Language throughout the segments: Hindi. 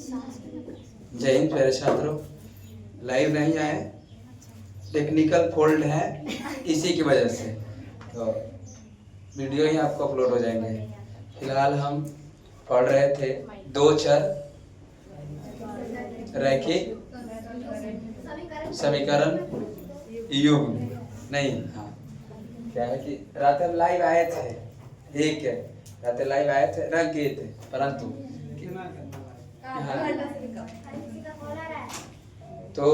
जय हिंद प्यारे छात्रों, लाइव नहीं आए, टेक्निकल फॉल्ट है, इसी की वजह से तो वीडियो ही आपको अपलोड हो जाएंगे। फिलहाल हम पढ़ रहे थे दो चर रैखिक समीकरण युग्म। नहीं, हाँ, क्या है कि रात लाइव आए थे, ठीक है, रात लाइव आए थे, रंग किए थे, परंतु तो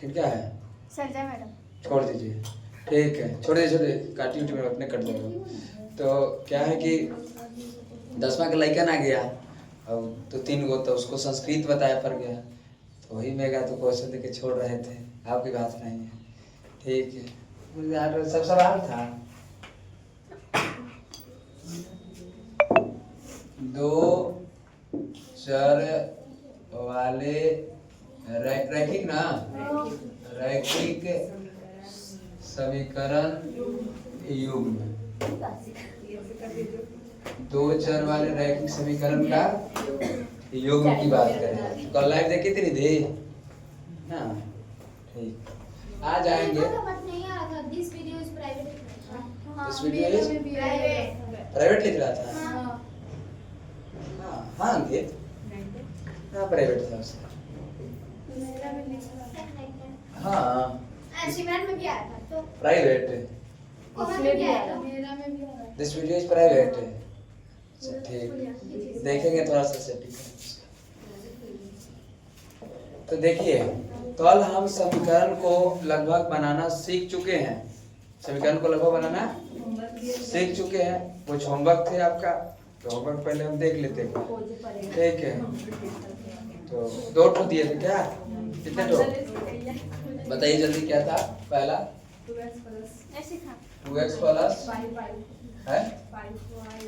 क्या है, छोड़ दीजिए, ठीक है, छोड़िए, काटी उटी में अपने कट देगा। तो क्या है कि 10वां का लड़का आ गया और तो 3 गो तो उसको संस्कृत बताया पड़ गया, तो वही में गया तो क्वेश्चन देके छोड़ रहे थे, आपकी बात नहीं है, ठीक है। यार सब सवाल था, दो चर वाले रैखिक ना, रैखिक समीकरण युग्म, दो चर वाले रैखिक समीकरण का युग्म की बात करें। कल लाइव देखी थी निधि ना, ठीक, आ जाएंगे। दिस वीडियो इज प्राइवेट लिख रहा था, हाँ अंकित, हाँ प्राइवेट था उसका, हाँ शिमरन में भी आया था तो प्राइवेट, इसमें भी आया था, मेरा में भी आया था। दिस वीडियो इज प्राइवेट, ठीक, देखेंगे थोड़ा सा सेटिंग। तो देखिए, कल हम समीकरण को लगभग बनाना सीख चुके हैं, समीकरण को लगभग बनाना सीख चुके हैं। कुछ होमवर्क थे आपका, तो होमवर्क पहले हम देख लेते हैं, ठीक है। तो 2 ठो दिए थे क्या, कितने ठो बताइए जल्दी, क्या था पहला? 2x प्लस है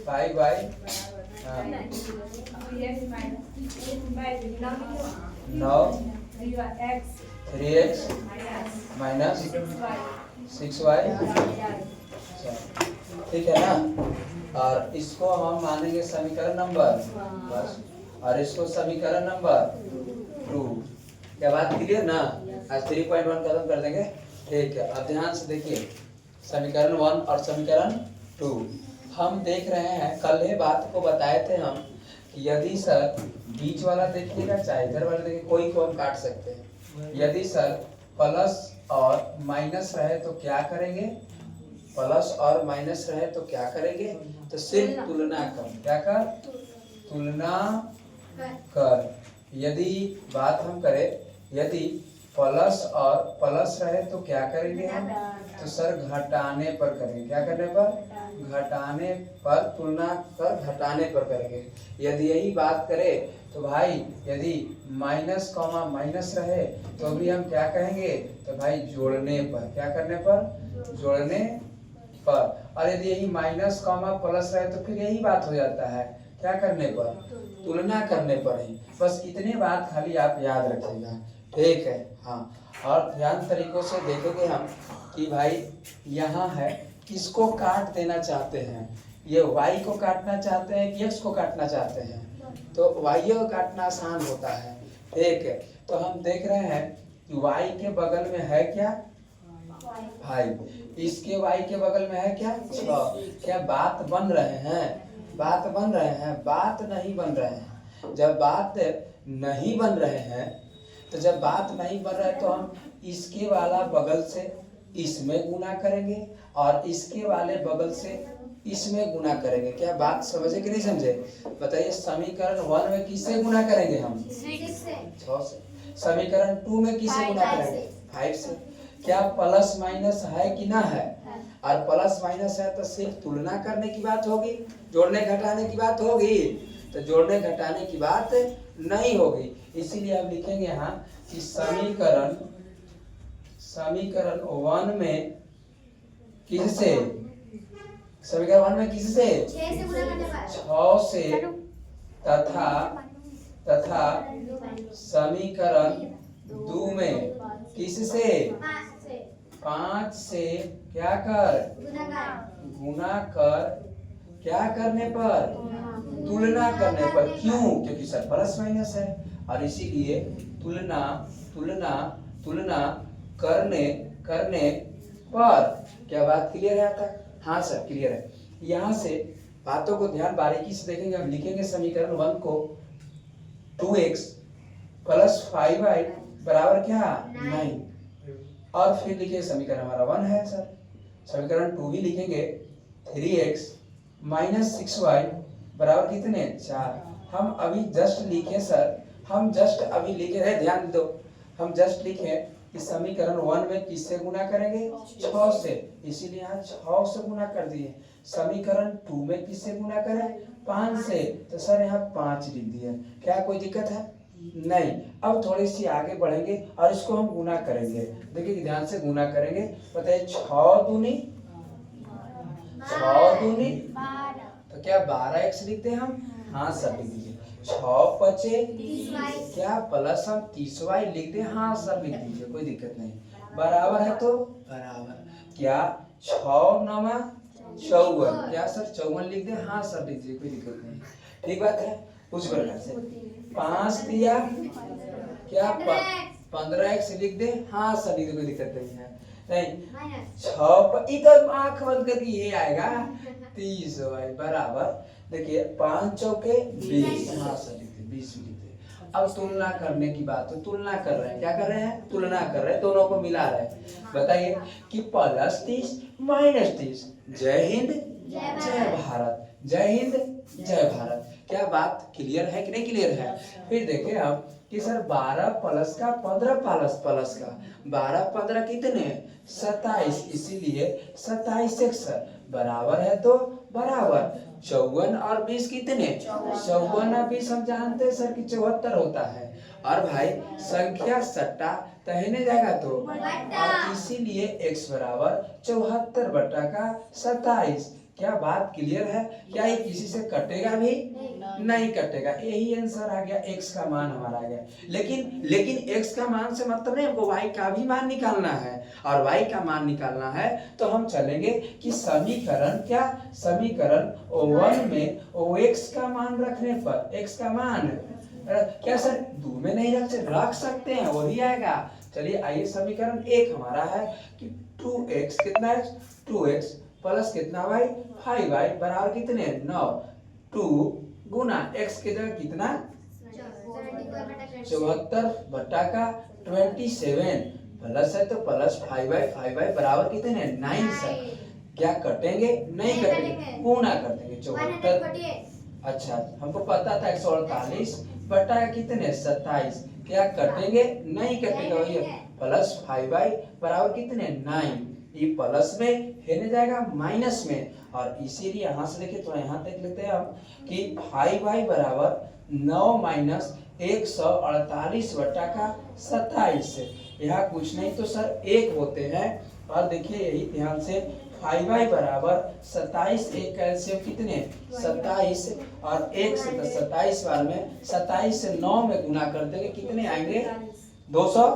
5y 9 3x माइनस 6y, ठीक है ना। और इसको हम मानेंगे समीकरण नंबर बस, और इसको समीकरण नंबर 2। क्या बात क्लियर ना? आज 3.1 खत्म कर देंगे, ठीक है। अब ध्यान से देखिए, समीकरण 1 और समीकरण 2 हम देख रहे हैं। कल ये बात को बताए थे हम कि यदि सर बीच वाला देखिएगा चाहे इधर वाला देखिए, कोई को हम काट सकते हैं। यदि सर प्लस और माइनस रहे तो क्या करेंगे, प्लस और माइनस रहे तो क्या करेंगे, तो सिर्फ तुलना कर, क्या कर, तुलना कर। यदि बात हम करें, यदि प्लस और प्लस रहे तो क्या करेंगे हम, तो सर घटाने पर करेंगे, क्या करने पर, घटाने पर, तुलना कर घटाने पर करेंगे। यदि यही बात करें तो भाई यदि माइनस कॉमा माइनस रहे तो भी हम क्या कहेंगे, तो भाई जोड़ने पर, क्या करने पर, जोड़ने पर। और यदि यही माइनस कॉमा प्लस रहे तो फिर यही बात हो जाता है, क्या करने पर, तुलना करने पर ही। बस इतने बात खाली आप याद रखिएगा, ठीक है। हाँ, और ध्यान तरीकों से देखेंगे हम कि भाई यहाँ है, किसको काट देना चाहते हैं, ये y को काटना चाहते हैं कि x को काटना चाहते हैं, तो y को काटना आसान होता है, ठीक है। तो हम देख रहे हैं कि y के बगल में है क्या, 5, इसके y के बगल में है क्या, 6। क्या बात बन रहे हैं, बात बन रहे हैं, बात नहीं बन रहे हैं। जब बात नहीं बन रहे हैं, तो जब बात नहीं बन रहा है तो हम इसके वाला बगल से इसमें गुना करेंगे और इसके वाले बगल से इसमें गुना करेंगे। क्या बात समझे कि नहीं समझे, बताइए। समीकरण 1 में किससे गुना करेंगे हम, 6 से। समीकरण 2 में किससे गुना करेंगे, 5 से। क्या प्लस माइनस है कि ना है, और प्लस माइनस है तो सिर्फ तुलना करने की बात होगी, जोड़ने घटाने की बात होगी, तो जोड़ने घटाने की बात नहीं होगी। इसीलिए आप लिखेंगे यहाँ कि समीकरण 1 में किससे, समीकरण 1 में किससे, 6 से, तथा समीकरण 2 में किससे, 5 से, क्या कर, गुना कर, क्या करने पर, तुलना करने पर। क्यों, क्योंकि सर प्लस माइनस है और इसीलिए तुलना तुलना तुलना करने करने पर। क्या बात क्लियर है तक? हाँ सर क्लियर है। यहाँ से बातों को ध्यान बारीकी से देखेंगे। हम लिखेंगे समीकरण 1 को 2x प्लस 5y बराबर क्या 9, और फिर लिखिए समीकरण हमारा 1 है सर। समीकरण 2 भी लिखेंगे 3x माइनस 6y बराबर कितने 4। हम अभी जस्ट लिखे सर, हम जस्ट अभी लिखे हैं, ध्यान दो, हम जस्ट लिखे कि समीकरण 1 में किससे गुना करेंगे 6 से, इसीलिए यहाँ 6 से गुना कर दिए। समीकरण 2 में किससे गुना करें 5 से, तो सर यहाँ 5 लिख दिए। क्या कोई दिक्कत है? नहीं। अब थोड़ी सी आगे बढ़ेंगे और इसको हम गुना करेंगे। देखिए ध्यान से गुना करेंगे। बताइए 6 दूनी 12, तो क्या 12x लिखते हैं हम? हाँ सर लिख दीजिए। 6 पचे क्या प्लस हम 30y लिख दे? हाँ सर लिख दीजिए, कोई दिक्कत नहीं। बराबर है तो बराबर क्या 6 9 54, क्या सर 54 लिख दे? हाँ सर लिख दीजिए, कोई दिक्कत नहीं। ठीक बात है। उस प्रकार से 5 दिया क्या 15x लिख दे? हाँ सर लिख दे, कोई दिक्कत नहीं है। नहीं 6 इधर आंख बंद करके ये आएगा 30 बराबर। देखिए 5 चौके 20, हाँ सर लिख दे 20 लिख दे। अब तुलना करने की बात है, तुलना कर रहे हैं। क्या कर रहे हैं? तुलना कर रहे हैं, दोनों को मिला रहे हैं। बताइए कि प्लस 30 माइनस 30। जय हिंद जय भारत, जय हिंद जय भारत। क्या बात क्लियर है कि नहीं क्लियर है? फिर देखें हम कि सर 12 प्लस का 15 प्लस प्लस का 12 15 कितने 27, इसीलिए 27 सर बराबर है तो बराबर 54 और 20 कितने 54 और 20 हम जानते हैं सर कि 74 होता है। और भाई संख्या सट्टा तहने जाएगा तो, और इसीलिए x बराबर 74 बटा का 27। क्या बात क्लियर है? क्या ये किसी से कटेगा भी? नहीं कटेगा। यही आंसर आ गया, x का मान हमारा आ गया। लेकिन x का मान से मतलब नहीं, हमको y का भी मान निकालना है। और y का मान निकालना है तो हम चलेंगे कि समीकरण क्या समीकरण 1 में x का मान रखने पर, x का मान क्या सर 2 में नहीं रख सकते हैं, वही आएगा। चलिए आइए समीकरण 1 हमारा है कि 2x कितना है 2x प्लस कितना y 5y बराबर कितने 9। 2 गुना x के जगह कितना 74 बटा का 27 प्लस है तो प्लस 5y बराबर कितने 9 सर। क्या कटेंगे? नहीं कटेंगे, गुना कर देंगे 74। अच्छा हमको पता था 148 बटा कितने 27। क्या कटेंगे? नहीं कटेगा। भैया प्लस 5y बराबर कितने 9, ये प्लस में हेने जाएगा माइनस में, और इसीलिए यहाँ से देखिए थोड़ा यहाँ देख लेते हैं हम कि 5y बराबर 9 माइनस 148 बटा का 27। यहाँ कुछ नहीं तो सर 1 होते हैं। और देखिए यही ध्यान से 5y बराबर 27, एक कैल्शियम कितने 27, और 1 से 27 बार में 27 से 9 में गुना कर देंगे कितने आएंगे 200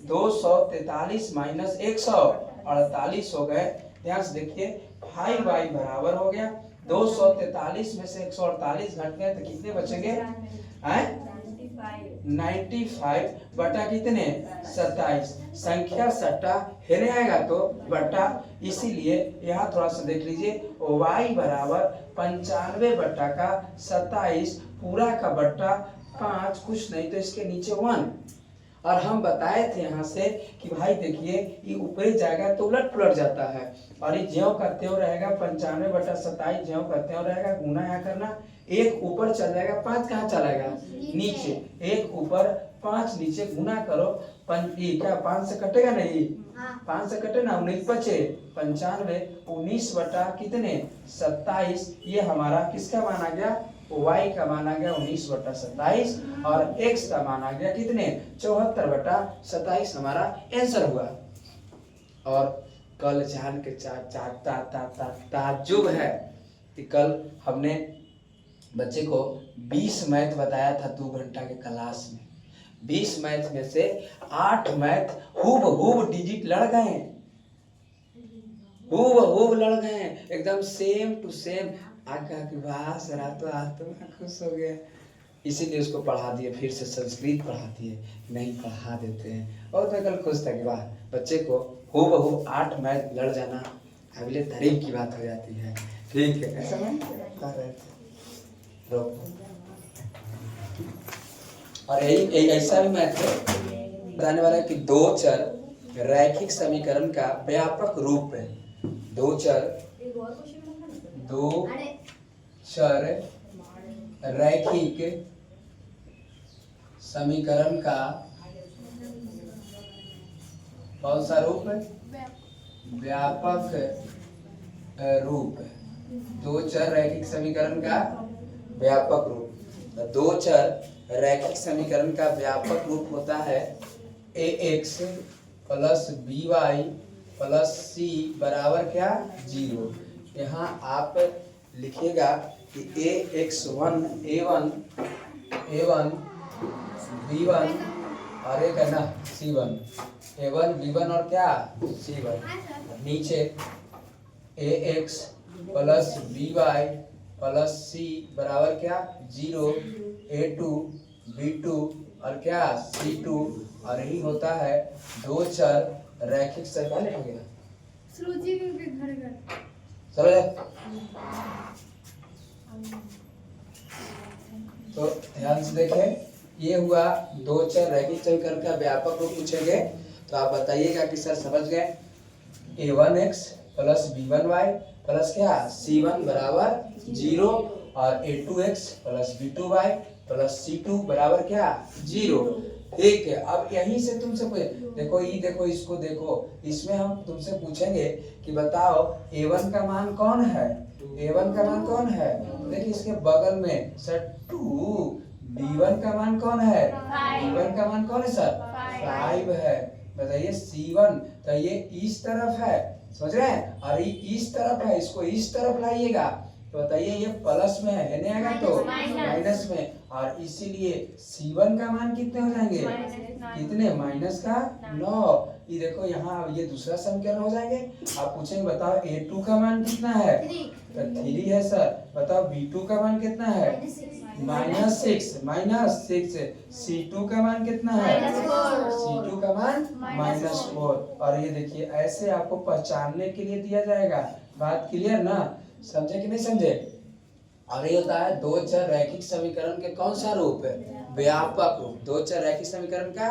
243 माइनस 148 हो गए। ध्यान से देखिए 5y बराबर हो गया 243 में से 148 घट गए तो कितने बचेंगे 95 बटा कितने 27। संख्या सट्टा हेने आएगा तो बटा, इसीलिए यहाँ थोड़ा सा देख लीजिए y बराबर 95 बटा का 27 पूरा का बटा 5, कुछ नहीं तो इसके नीचे 1। और हम बताए थे यहाँ से कि भाई देखिए ये ऊपर जाएगा तो उलट पुलट जाता है, और ये ज्यों का त्यों रहेगा 95 बटा 27 ज्यों का त्यों रहेगा। गुना यहाँ करना, 1 ऊपर चल जाएगा 5 कहाँ चलेगा नीचे, 1 ऊपर 5 नीचे, गुना करो क्या 5 से कटेगा नहीं 5 से कटे ना 19 बचे 95 19 बटा कितने 27। ये हमारा किसका मान आ गया y का मान आ गया 19 बटा 27, और x का मान आ गया कितने 74 बटा 27 हमारा आंसर हुआ। और कल जान के ताज्जुब है कि कल हमने बच्चे को 20 मैथ बताया था 2 घंटा के क्लास में। 20 मैथ में से 8 मैथ हूब डिजिट लड़ गए, हूब लड़ गए एकदम सेम टू सेम। आका की वाह सर तो खुश हो गया। इसीलिए उसको पढ़ा दिए, फिर से संस्कृत पढ़ा दिए, नहीं पढ़ा देते हैं। और तो कल खुश था कि वाह बच्चे को हो बहू 8 मैच लड़ जाना काबिले तारीफ की बात हो जाती है। ठीक है, ऐसा नहीं कर रहे थे रोको। और यही ऐसा भी मैथ है बताने वाला है कि दो चर रैखिक समीकरण का व्यापक रूप है। दो चर रैखिक समीकरण का कौन सा रूप है? व्यापक रूप है। दो चर रैखिक समीकरण का व्यापक रूप। दो चर रैखिक समीकरण का व्यापक रूप होता है ax plus by plus c बराबर क्या 0। यहाँ आप लिखिएगा कि ax1 a1 b1 और एक है ना c1, a1 b1 और क्या c1। नीचे ax plus by plus c बराबर क्या 0, a2 b2 और क्या c2। और यही होता है दो चर रैखिक समीकरण हो गया। सुरुचि के घर चलो तो ध्यान से देखें, ये हुआ दो चर रैखिक समीकरण का व्यापक रूप पूछेंगे तो आप बताइएगा कि सर समझ गए। a1x प्लस b1y प्लस क्या c1 बराबर 0 और a2x plus b2y plus c2 बराबर क्या 0। ठीक है, अब यहीं से तुमसे देखो ये देखो इसको देखो, इसमें हम तुमसे पूछेंगे कि बताओ a1 का मान कौन है? a1 का मान कौन है? देखिए इसके बगल में सर 2। b1 का मान कौन है? b1 का मान कौन है सर 5 है। बताइए c1 तो ये इस तरफ है, समझ रहे हैं, और ये इस तरफ है, इसको इस तरफ लाइएगा तो बताइए ये प्लस में है नहीं आएगा तो माइनस में। और इसीलिए c1 का मान कितने हो जाएंगे? कितने? माइनस का 9। ये देखो यहाँ ये दूसरा समीकरण हो जाएंगे। आप पूछेंगे बताओ a2 का मान कितना है? तो 3 है सर। बताओ b2 का मान कितना है? -6 c2 का मान कितना है? c2 का मान -4। और ये देखिए ऐसे आपको पहचानने के लिए दिया जाएगा। बात क्लियर ना? समझे कि नहीं समझे? और ये होता है दो चर रैखिक समीकरण के कौन सा रूप है? व्यापक रूप। दो चर रैखिक समीकरण का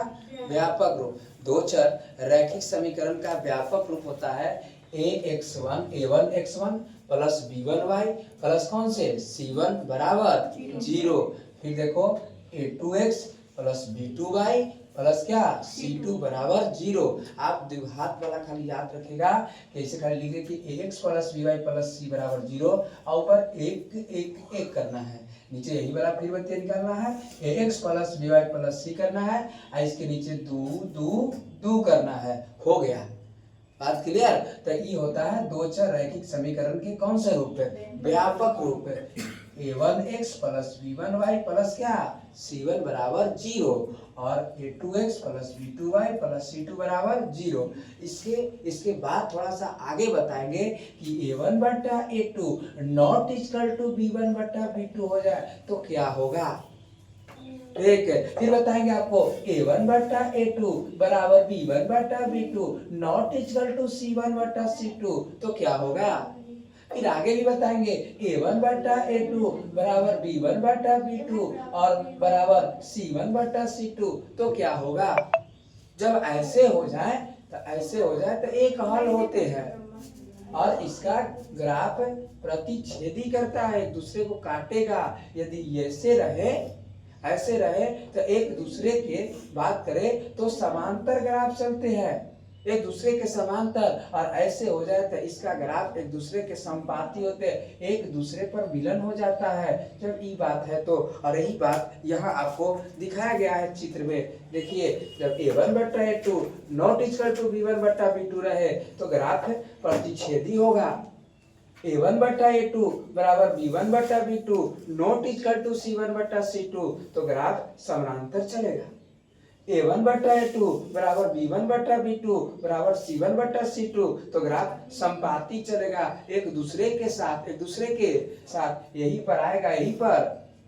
व्यापक रूप। दो चर रैखिक समीकरण का व्यापक रूप होता है a1x1 प्लस b1y प्लस कौन से c1 बराबर 0। फिर देखो a2x प्लस b2y प्लस क्या c2 बराबर 0। आप द्विघात वाला खाली याद रखेगा कि ऐसे खाली लिखे कि ax plus by plus c बराबर 0 और ऊपर एक करना है, नीचे यही वाला फिर बत्तियां निकालना है। ax plus by plus c करना है और इसके नीचे 2 करना है। हो गया, बात क्लियर? तो ये होता है दो चर रैखिक समीकरण के कौन सा रूप है? व्यापक रूप है। a1x प्लस b1y प्लस क्या c1 बराबर 0 और a2x plus b2y plus c2 बराबर 0। इसके बाद थोड़ा सा आगे बताएंगे कि a1 बट्टा a2 not equal to b1 बट्टा b2 हो जाए तो क्या होगा। ठीक है, फिर बताएंगे आपको a1 बट्टा a2 बराबर b1 बट्टा b2 not equal to c1 बट्टा c2 तो क्या होगा। फिर आगे भी बताएंगे a1 बट्टा a2 बराबर b1 बट्टा b2 और बराबर c1 बट्टा c2 तो क्या होगा। जब ऐसे हो जाए तो एक हल होते हैं और इसका ग्राफ प्रतिच्छेदी करता है, एक दूसरे को काटेगा। यदि ऐसे रहे तो एक दूसरे के बात करें तो समांतर ग्राफ चलते हैं, एक दूसरे के समांतर। और ऐसे हो जाए तो इसका ग्राफ एक दूसरे के संपाती होते, एक दूसरे पर मिलन हो जाता है। जब ये बात है तो, और यही बात यहाँ आपको दिखाया गया है चित्र में। देखिए जब a1 बट्टा a2 not equal to b1 बट्टा b2 रहे तो ग्राफ प्रतिच्छेदी होगा। a1 बट्टा a2 बराबर b1 बट्टा b2 not equal to c1 बट्टा c2 तो ग्राफ समानांतर चलेगा। a1 बट्टा a2 बराबर b1 बट्टा b2 बराबर c1 बट्टा c2 तो ग्राफ संपाती चलेगा, एक दूसरे के साथ यही पर आएगा, यही पर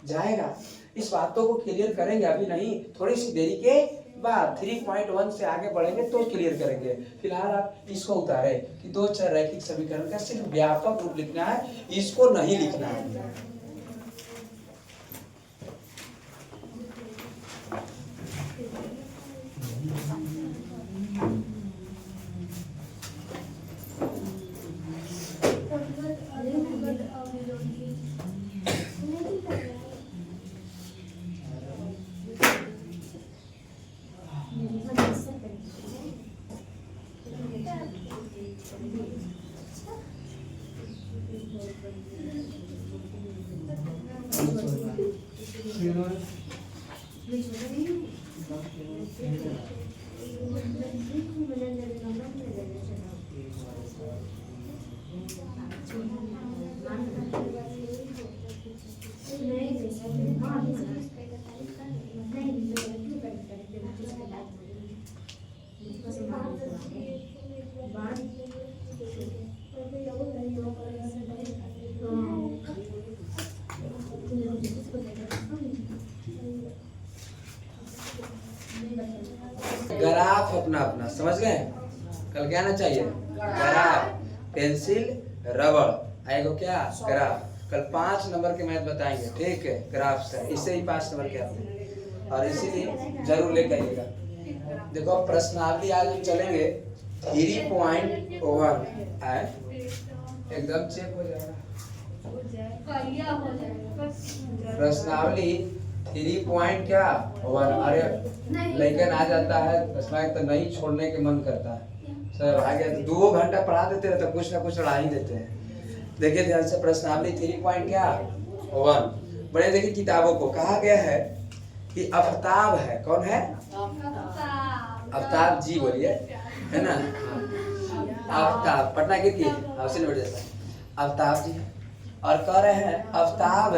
जाएगा। इस बातों को क्लियर करेंगे, अभी नहीं, थोड़ी सी देरी के बाद 3.1 से आगे बढ़ेंगे तो क्लियर करेंगे। फिलहाल आप इसको उतारे कि दो चर रैखिक समीकरण का सिर्फ व्यापक रूप लिखना है, इसको नहीं लिखना है। ग्राफ अपना अपना समझ गए, कल क्या आना चाहिए, ग्राफ, पेंसिल, रबड़, आएगा क्या ग्राफ। कल 5 नंबर के मैथ बताएंगे, ठीक है, ग्राफ से, इससे ही 5 नंबर के आते हैं और इसीलिए जरूर लेकर आइएगा। देखो प्रश्नावली आज हम चलेंगे 3.1 है, एकदम चेक हो जाएगा प्रश्नावली 3.1। अरे लेकिन आ जाता है प्रश्न तो नहीं छोड़ने के मन करता है सर, आगे 2 घंटा पढ़ा देते हैं तो कुछ ना कुछ पढ़ा ही देते हैं। देखिए ध्यान से प्रश्नावली 3.1। बड़े देखिए किताबों को कहा गया है कि आफ्ताब है, कौन है, आफ्ताब जी बोलिए, है ना, आफ्ताब पटना की हाउसिंग बोर्ड जैसा आफ्ताब जी है, और कह रहे हैं आफ्ताब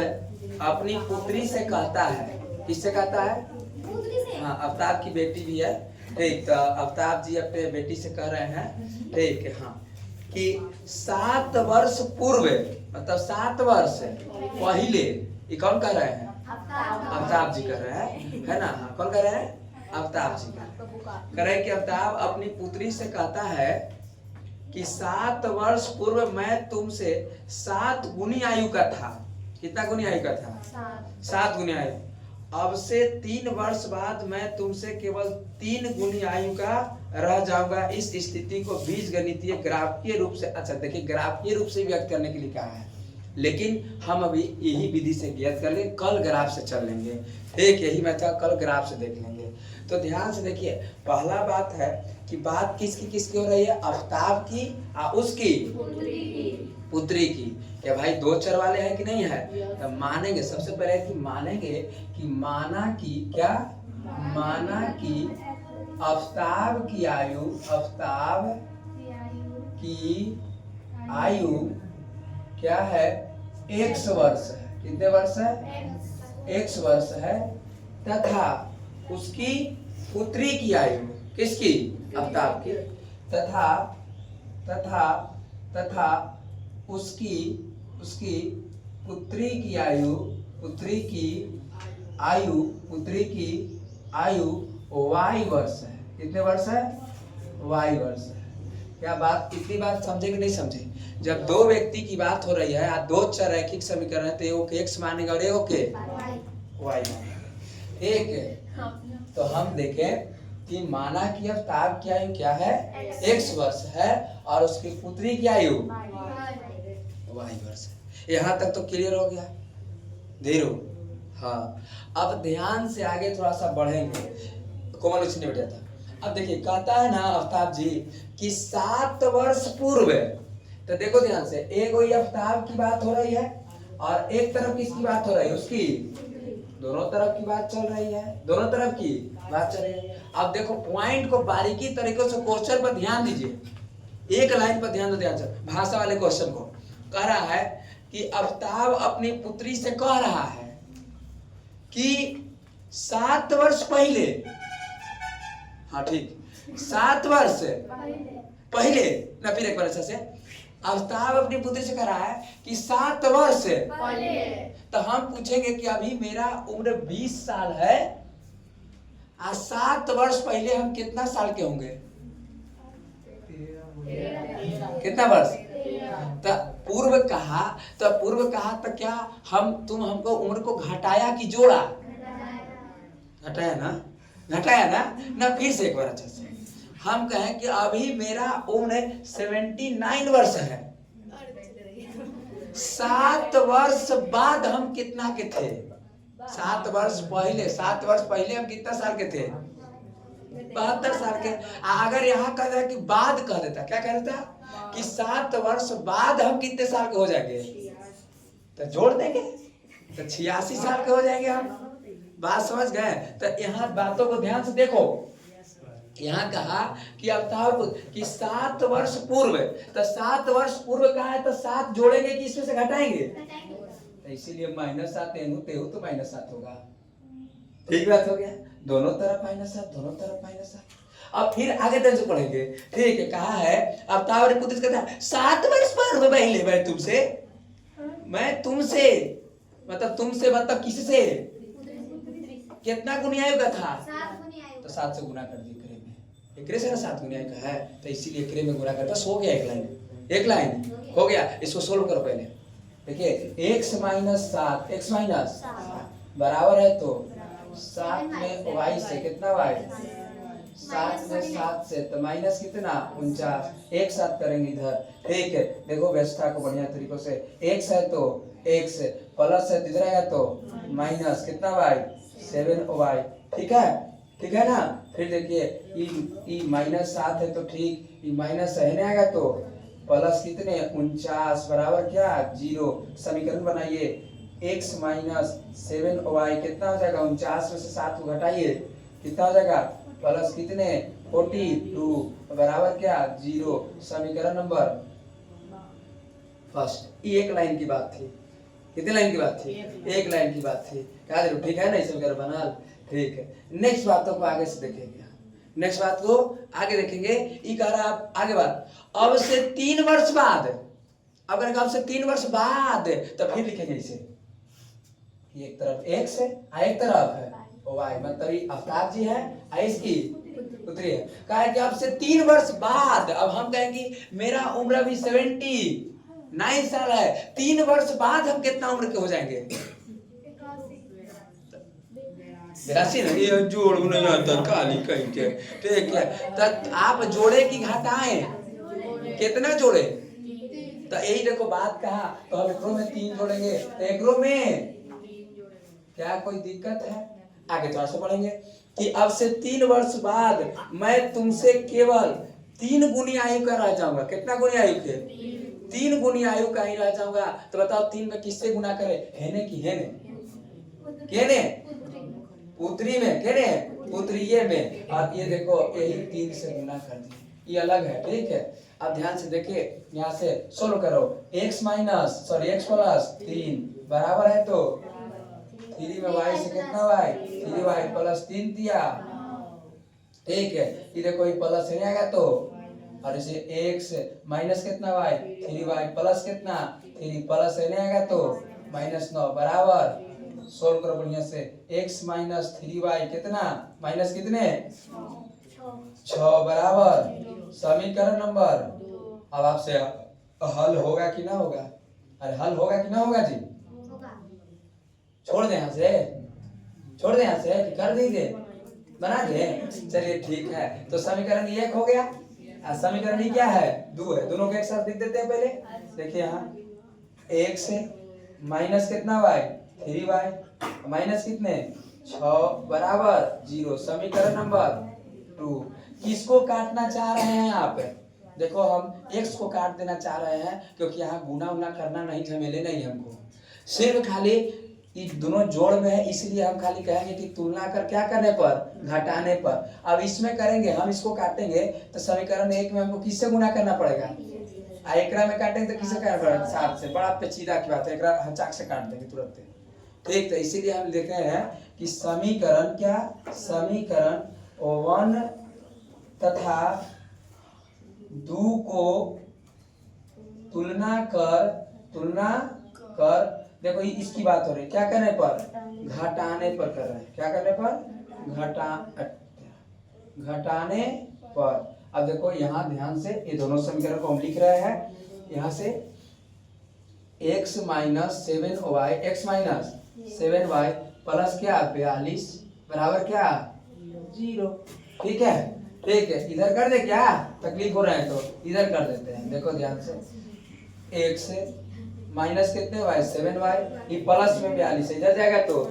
अपनी पुत्री से कहता है, किससे कहता है, हाँ आफ्ताब की बेटी भी है, ठीक, तो आफ्ताब जी अपने बेटी से कह रहे हैं, ठीक है, हाँ, कि 7 वर्ष पूर्व, मतलब 7 वर्ष पहले, ये कौन कह रहे हैं, आफ्ताब जी कह रहे हैं, है ना, हाँ, कौन कह रहे हैं, आफ्ताब जी कह रहे हैं कि आफ्ताब अपनी पुत्री से कहता है कि 7 वर्ष पूर्व मैं तुमसे 7 गुनी आयु का था। कितना गुनी आयु का था, 7 गुनी आयु। अब से 3 वर्ष बाद मैं तुमसे केवल 3 गुनी आयु का रह जाऊंगा। इस स्थिति को बीजगणितीय ग्राफीय रूप से, अच्छा देखिए ग्राफीय रूप से व्यक्त करने के लिए कहा है, लेकिन हम अभी यही विधि से व्यक्त कर लेंगे, कल ग्राफ से चल लेंगे, ठीक, यही मेथड कल ग्राफ से देख लेंगे। तो ध्यान से देखिए, पहला बात है कि बात किसकी हो रही है, आफ्ताब की और उसकी पुत्री की। क्या भाई 2 चर वाले हैं कि नहीं है, तो मानेंगे सबसे पहले कि मानेंगे कि माना कि क्या, माना कि आफ्ताब की आयु, आफ्ताब की आयु क्या है, 100 वर्ष है। कितने वर्ष है, 100 वर्ष है, तथा उसकी पुत्री की आयु, किसकी, आफ्ताब की, तथा उसकी पुत्री की आयु y वर्ष है। कितने वर्ष है, y वर्ष है। क्या बात, इतनी बात समझे कि नहीं समझे, जब 2 व्यक्ति की बात हो रही है, 2 चर रैखिक समीकरण है, तो एगो के x मानेगा और एगो के y मानेगा, ठीक है। तो हम देखें कि माना कि आफ्ताब की आयु क्या है, 100 वर्ष है, और उसकी पुत्री की आयु y वर्ष है। यहाँ तक तो क्लियर हो गया धीरू, हाँ। अब ध्यान से आगे थोड़ा सा बढ़ेंगे, कोमल उसने बैठा था। अब देखिए कहता है ना आफ्ताब जी कि 7 वर्ष पूर्व, तो देखो ध्यान से, एक वही आफ्ताब की बात हो रही है और एक तरफ किसकी बात हो रही है, उसकी, दोनों तरफ की बात चल रही है, दोनों तरफ की बात चल रही है। अब देखो पॉइंट को बारीकी तरीके से क्वेश्चन पर ध्यान दीजिए, एक लाइन पर ध्यान दो, ध्यान से भाषा वाले क्वेश्चन को। कह रहा है कि आफ्ताब अपनी पुत्री से कह रहा है कि 7 वर्ष पहले, हाँ ठीक, 7 वर्ष पहले ना, फिर एक बार ऐसा से अल्ताफ अपनी पुत्री से कह रहा है कि 7 वर्ष पहले तो हम पूछेंगे कि अभी मेरा उम्र 20 साल है, आज 7 वर्ष पहले हम कितना साल के होंगे? कितना वर्ष? तो पूर्व कहा तो क्या तुम हमको उम्र को घटाया कि जोड़ा? घटाया ना फिर से एक बार अच्छा से हम कहें कि अभी मेरा उम्र 79 वर्ष है, 7 वर्ष बाद हम कितना के थे? 7 वर्ष पहले हम कितना साल के थे? 72 साल के। अगर यहाँ कह देता कि बाद कह देता, क्या कह देता कि 7 वर्ष बाद हम कितने साल के हो जाएंगे? तो जोड़ देंगे तो 86 साल के हो जाएंगे हम। बात समझ गए? तो यहाँ बातों को ध्यान से देखो। यहाँ कहा कि अवतार कि 7 वर्ष पूर्व, तो 7 वर्ष पूर्व कहा है तो 7 जोड़ेंगे कि इसमें से घटाएंगे? तो इसीलिए -7 तेहु तो -7 होगा। ठीक बात हो गया, दोनों तरफ -7। अब फिर आगे तक से पढ़ेंगे। ठीक है, कहा है अवतार पुत्र कहता है 7 वर्ष पूर्व पहले मैं तुमसे मतलब किससे कितना गुनी आयु का था? तो 7 से गुना कर दी एकरे में। एकरे से ना 7 गुनी आयु का है तो इसीलिए एकरे में गुना कर, बस हो गया। एक लाइन हो गया। इसको सोल्व करो पहले। देखिए x - 7 बराबर है तो 7 में y से कितना y? 7 में 7 से तो माइनस कितना? 49। एक साथ करेंगे इधर। ठीक है, देखो व्यवस्था को बढ़िया तरीकों से। x है तो x प्लस है, इधर आएगा तो माइनस कितना y? 7y। ठीक है ना। फिर देखिए ई -7 है तो ठीक, ई माइनस है आएगा तो प्लस कितने? 49 बराबर क्या? 0। समीकरण बनाइए x - 7y कितना हो जाएगा? 49 में से 7 को घटाइए कितना हो जाएगा? प्लस कितने? 42 बराबर क्या? 0। समीकरण नंबर फर्स्ट। ये एक लाइन की बात थी। कितने लाइन की बात थी? एक लाइन की बात थी। क्या जरूर? ठीक है ना, समीकरण बना। ठीक है, नेक्स्ट बातों को आगे से देखेंगे। नेक्स्ट बात को आगे देखेंगे। ये कह रहा है आगे बात, अब से 3 वर्ष बाद। अगर अब से 3 वर्ष बाद तो फिर लिखेंगे इसे, एक तरफ x है एक तरफ है y, मतलब अवतार जी है इसकी पुत्री है। कहा कि अब से 3 वर्ष बाद, अब हम कहेंगे मेरा उम्र अभी 79 साल है, 3 वर्ष बाद हम कितना उम्र के हो जाएंगे? 82 नहीं, ये जोड़ नहीं आता काली कहीं के। ठीक है, तो आप जोड़े की घटाएं? कितना जोड़े? तो यही देखो बात कहा, तो हम एकरो में 3 जोड़ेंगे तो एकरो में क्या कोई दिक्कत है? आगे थोड़ा सा पढ़ेंगे कि अब से 3 वर्ष बाद मैं तुमसे केवल 3 गुनी आयु का रह जाऊंगा। कितना गुनी आयु के? 3 गुनी आयु का ही रह जाऊंगा। तो बताओ 3 में किससे गुना करे? हेने की हेने? केने? पुत्री में। केने? पुत्रिये में। और ये देखो यही 3 से गुना कर दिए, ये अलग है। ठीक है, अब ध्यान से देखिए, यहाँ से सोल्व करो। x प्लस 3 बराबर है तो 3 में y से कितना y? 3y प्लस 3 दिया। ठीक है, ये देखो ये प्लस नहीं आएगा तो, और इसे x माइनस कितना y? 3y प्लस कितना? 3 प्लस नहीं आएगा तो -9 बराबर। सोल्व करो बढ़िया से। x माइनस 3y कितना? माइनस कितने? 6 बराबर समीकरण नंबर। अब आपसे हल होगा कि ना होगा? अरे हल होगा कि ना होगा जी? छोड़ दे यहाँ से कि कर दीजिए? बना दे? चलिए ठीक है, तो समीकरण 1 हो गया। समीकरण क्या है? 2 है। दोनों को एक साथ लिख देते हैं पहले। देखिए यहाँ x माइनस कितना y? 3y माइनस कितने? 6 बराबर 0। समीकरण नंबर 2। किसको काटना चाह रहे हैं आप? देखो हम x को काट देना चाह रहे हैं, क्योंकि यहाँ गुना उना करना नहीं, झमेले नहीं हमको, सिर्फ खाली ये दोनों जोड़ में है, इसलिए हम खाली कहेंगे कि तुलना कर क्या करने पर? घटाने पर। अब इसमें करेंगे हम, इसको काटेंगे तो समीकरण 1 में हमको किससे गुना करना पड़ेगा? एकरा में काटेंगे तो किससे करना पड़ेगा? 7 से। बड़ा पेचीदा की बात है, एकरा हम चाक से काट देंगे तुरंत। ठीक, तो इसीलिए हम देख रहे हैं कि समीकरण क्या? समीकरण 1 तथा 2 को तुलना कर। देखो ये इसकी बात हो रही है, क्या करने पर? घटाने पर कर रहे हैं। क्या करने पर? घटाने पर। अब देखो यहाँ ध्यान से ये दोनों समीकरण को हम लिख रहे हैं। यहाँ से x माइनस 7y प्लस क्या 42 बराबर क्या 0। ठीक है, ठीक है। इधर कर दे, क्या तकलीफ हो रहा है तो इधर कर देते हैं। देखो ध्यान से, x माइनस कितने y 7y, ये प्लस में 42 इधर जाएगा तो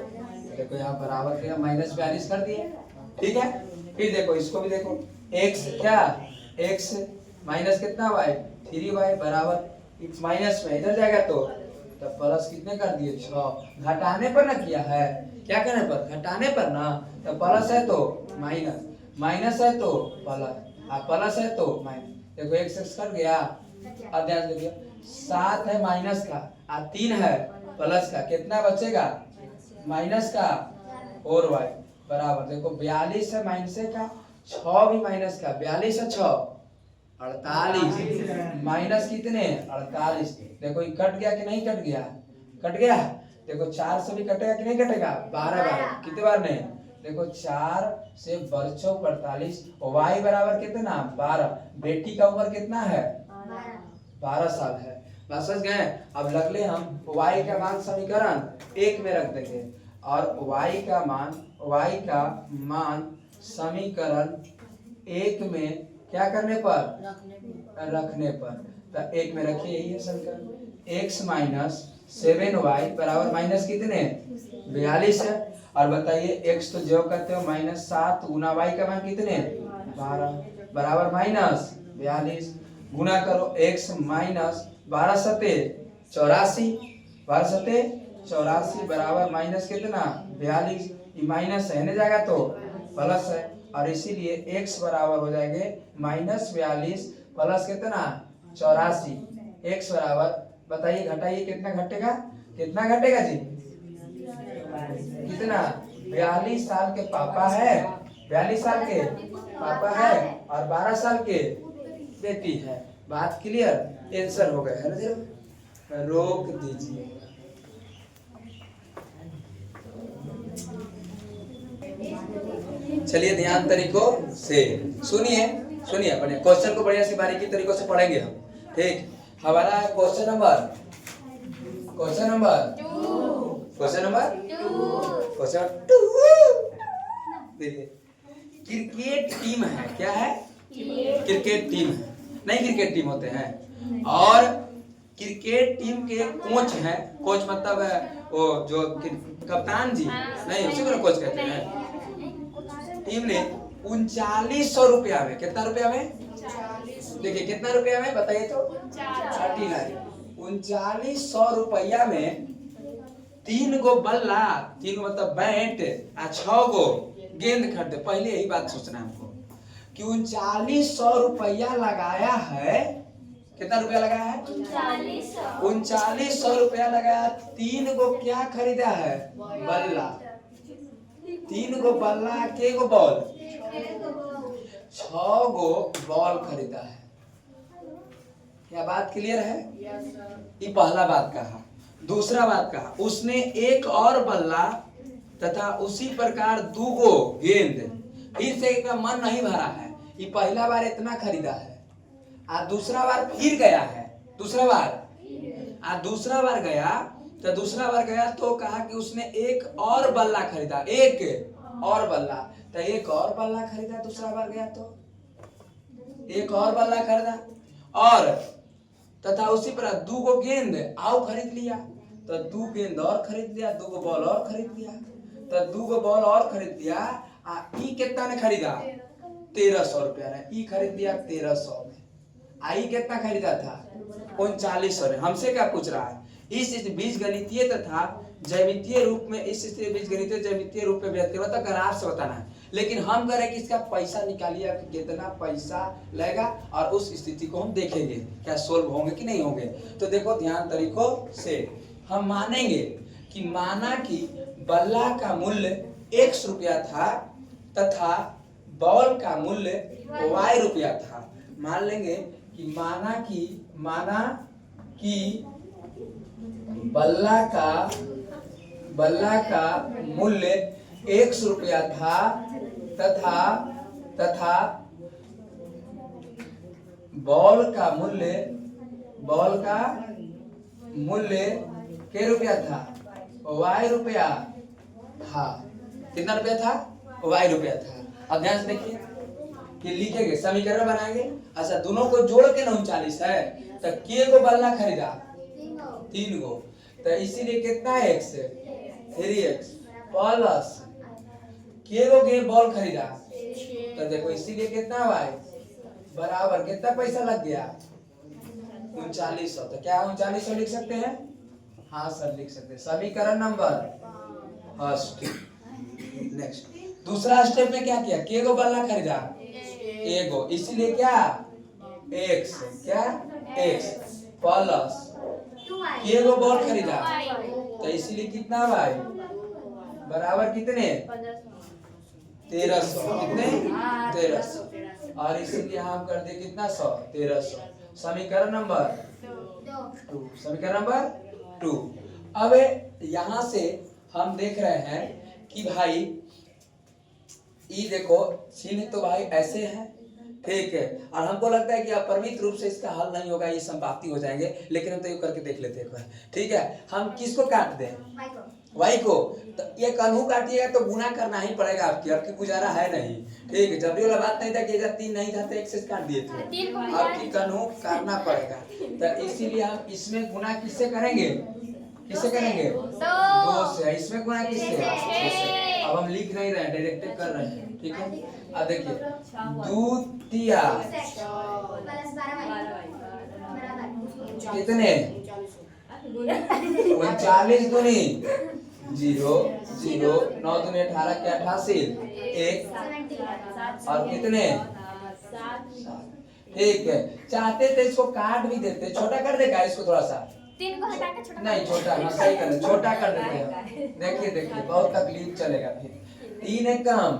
देखो यहाँ बराबर क्या माइनस 42 कर दिए। ठीक है, फिर देखो इसको भी देखो, x क्या x माइनस कितना y 3y बराबर x माइनस में इधर जाएगा तो प्लस कितने कर दिए 6। घटाने पर ना किया है, क्या करने पर? घटाने पर ना। तो प्लस है तो माइनस, माइनस है तो प्लस, प्लस है तो माइनस। देखो x कर गया। अब ध्यान देखिए, 7 है माइनस का, 3 है प्लस का, कितना बचेगा माइनस का 4y बराबर। देखो 42 है माइनस का, 6 भी माइनस का, 42 है 6 48 माइनस कितने 48। देखो ये कट गया कि नहीं कट गया? कट गया। देखो 4 से भी कटेगा कि नहीं कटेगा? 12 बार, कितने बार नहीं? देखो 4 से बरछो 48, y बराबर कितना 12। बेटी का उम्र कितना है 12 साल है। बस समझ गए। अब लगले हम y का मान समीकरण 1 में रख देंगे और y का मान समीकरण 1 में क्या करने पर? रखने पर। तो 1 में रखिए, यही है समीकरण। x माइनस 7y बराबर माइनस कितने 42 है। और बताइए x तो जो करते हो माइनस 7 गुना y का मान कितने 12 बराबर माइनस 42। गुना करो x माइनस 12 सते 84, 12 सते 84 बराबर माइनस कितना 42। ये माइनस है ना जाएगा तो प्लस है, और इसीलिए x बराबर हो जाएंगे माइनस 42 प्लस कितना 84। x बराबर बताइए, घटाइए कितना घटेगा, कितना घटेगा जी? कितना 42 साल के पापा है, 42 साल के पापा है और 12 साल के बेटी है। बात क्लियर? आंसर हो गया है ना? रोक दीजिए। चलिए ध्यान तरीकों से सुनिए, अपने क्वेश्चन को बढ़िया से बारीकी तरीकों से पढ़ेंगे हम। ठीक, हमारा क्वेश्चन नंबर 2 देखिए, क्रिकेट टीम है। क्या है? क्रिकेट टीम है, नहीं क्रिकेट टीम होते हैं। और क्रिकेट टीम के कोच हैं, कोच मतलब है वो जो कप्तान जी, नहीं उसी को कोच कहते हैं। टीम ने 3900 रुपया में, कितना रुपया में? देखिए कितना रुपया में बताइए तो? 3900 रुपया में 3 गो बल्ला, 3 गो मतलब बैट और 6 गो गेंद खरीदे। पहले यही बात सोचना है हमको कि 3900 रुपया लगाया है। कितना रुपया लगाया है? 3900 रुपया लगाया। 3 गो क्या खरीदा है? बल्ला। 3 गो बल्ला, के गो बॉल? 6 गो बॉल खरीदा है। क्या बात क्लियर है? ये पहला बात कहा। दूसरा बात कहा, उसने एक और बल्ला तथा उसी प्रकार 2 गो गेंद, फिर से एक मन नहीं भरा है। ये पहला बार इतना खरीदा है, आ दूसरा बार फिर गया है, दूसरा बार गया तो कहा कि उसने एक और बल्ला खरीदा, एक और बल्ला। तो एक और बल्ला खरीदा, दूसरा बार गया तो एक और बल्ला खरीदा, और तथा उसी पर 2 गो गेंद आओ खरीद लिया। तो 2 गेंद और खरीद लिया, 2 गो बॉल और खरीद लिया। तो 2 गो बॉल और खरीद लिया। ई कितना ने खरीदा? 1300 रुपया ने ई खरीद लिया 1300 में। आई कितना खरीदा था? 3900 ने। हमसे क्या पूछ रहा है? इस बीजगणितीय तथा ज्यामितीय रूप में, इस स्थिति बीजगणितीय ज्यामितीय रूप में व्यक्त मतलब ग्राफ से बताना है। लेकिन हम कह रहे हैं कि इसका पैसा निकालिए, कितना पैसा लगेगा, और उस स्थिति को हम देखेंगे क्या सोल्व होंगे कि नहीं होंगे। तो देखो ध्यान तरीकों से हम मानेंगे कि माना कि बल्ला का मूल्य x रुपया था तथा बॉल का मूल्य y रुपया था। मान लेंगे कि माना कि बल्ला का मूल्य 100 रुपया था तथा बॉल का मूल्य क्या रुपया था? y रुपया था। कितना रुपया था? y रुपया था। अब ध्यान से देखिए कि लिखेंगे, समीकरण बनाएंगे। अच्छा, दोनों को जोड़ के 39 है, तो के गो बल्ला खरीदा? 3 गो, तो इसीलिए कितना x? 3x प्लस के गो गेम बॉल खरीदा? तो देखो इसीलिए कितना y बराबर कितना पैसा लग गया? 3900। तो क्या 3900 लिख सकते हैं? हाँ सर लिख सकते हैं। समीकरण नंबर फर्स्ट। नेक्स्ट दूसरा स्टेप में क्या किया? के गो बल्ला खरीदा? एगो, इसीलिए क्या x प्लस के गो बॉल खरीदा? तो इसीलिए कितना y बराबर कितने? 1300। कितने? 1300। और इसीलिए हम कर दे कितना 100? 1300। समीकरण नंबर 2। समीकरण नंबर 2। अब यहाँ से हम देख रहे हैं कि भाई ये देखो चिन्ह तो भाई ऐसे हैं, ठीक है, और हमको लगता है कि अपरिमित रूप से इसका हल नहीं होगा, ये संपाती हो जाएंगे, लेकिन हम तो ये करके देख लेते हैं। ठीक है, हम किसको काट दें? y को। तो ये कन्हू काटिएगा तो गुना करना ही पड़ेगा, आपकी गुजारा है नहीं। ठीक है, जबरी वाला बात नहीं था कि इधर 3 नहीं था तो 1 से काट दिए थे, आपकी कन्हू काटना पड़ेगा। तो इसीलिए हम इसमें गुना किससे करेंगे? 2 से। इसमें गुना किससे? 6 से। अब हम लिख नहीं रहे हैं, डायरेक्ट कर रहे हैं। ठीक है, अब देखिए 2 तिया कितने? 39 दूनी 0 0 9 दूनी 18 के 88 1 और कितने? 7। ठीक है, चाहते थे इसको काट भी देते, छोटा कर देगा इसको थोड़ा सा। 3 को हटा के छोटा नहीं, छोटा सही कर, छोटा कर देते हैं। देखिए बहुत तकलीफ चलेगा फिर। 3 एक कम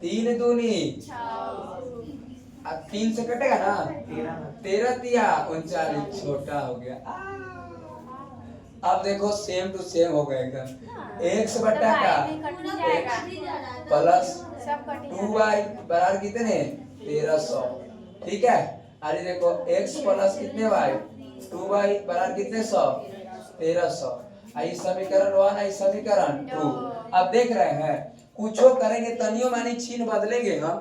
3 दूनी 3 से कटेगा ना 13 तिया 39 छोटा हो गया। अब देखो सेम टू सेम हो गया एकदम। x बटा का प्लस 2y बराबर कितने? 1300। ठीक है, अरे देखो x प्लस कितने y 2y बराबर कितने 100? 1300। आई समीकरण 1, आई समीकरण 2। अब देख रहे हैं कुछो करेंगे तनियो मानी चिन्ह बदलेंगे, हम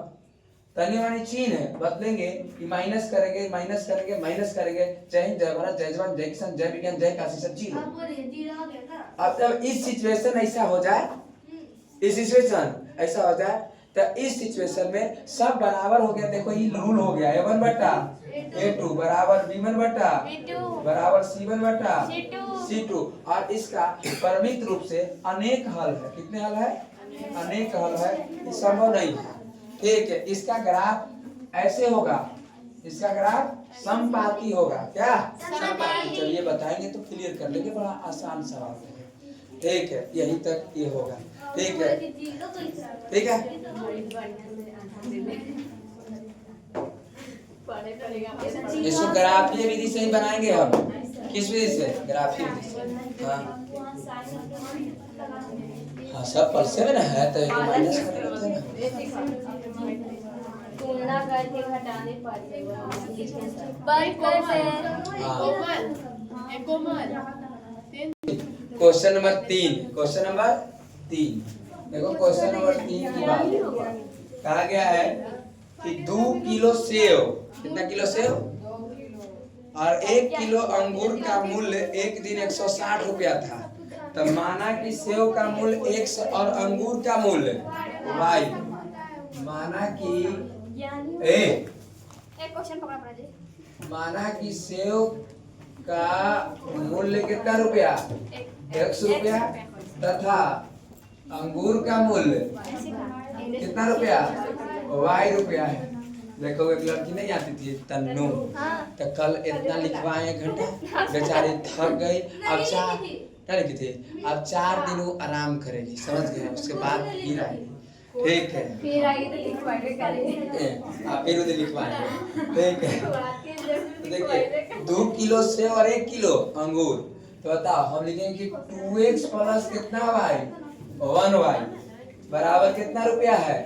तनियो मानी चिन्ह बदलेंगे कि माइनस करेंगे जय हिंद, जय भारत, जय जवान, जय किसान, जय विज्ञान, जय काशी सर। जीरो। अब जब इस सिचुएशन ऐसा हो जाए, तो इस सिचुएशन में सब बराबर हो गया। देखो ये रूल हो गया, a1 बटा a2 बराबर b1 बटा बराबर c1 बटा c2। और इसका परिमित रूप से अनेक हल है। कितने हल है? अनेक हल है, ये संभव नहीं है। ठीक है, इसका ग्राफ ऐसे होगा, इसका ग्राफ समपाती होगा। क्या समपाती? चलिए बताएंगे तो क्लियर कर लेंगे, बड़ा आसान सवाल है। ठीक है, यही तक ये होगा। ठीक है, ठीक है। इसको ग्राफीय विधि से ही बनाएंगे हम। किस विधि से? ग्राफीय विधि से। हाँ सब परसे में ना है तो एक माइनस कर लेते हैं ना, तुलना करके घटाने पड़ते हैं। बर्क करते हैं। Question number 3। क्वेश्चन नंबर 3 देखो, क्वेश्चन नंबर 3 की बात कहा गया है कि 2 किलो सेव, कितना किलो सेव और 1 किलो अंगूर का मूल्य एक दिन 160 रुपया था। तो माना कि सेव का मूल्य x और अंगूर का मूल्य y, माना कि माना कि सेव का मूल्य कितना रुपया? 100 रुपया तथा अंगूर का मूल्य कितना रुपया? y रुपया है। देखो एक लड़की नहीं आती थी तन्नू, तो कल इतना लिखवाए 1 घंटा, बेचारी थक गई। अब क्या लिखी थी? अब 4 दिन वो आराम करेगी, समझ गए? उसके बाद फिर आएगी। ठीक है फिर आगे तो लिखवाएंगे करेंगे। आप फिर उधर लिखवाएंगे ठीक है। तो देखिए 2 किलो सेव और 1 किलो अंगूर, तो बताओ हम लिखेंगे कि 2x प्लस कितना y 1y बराबर कितना रुपया है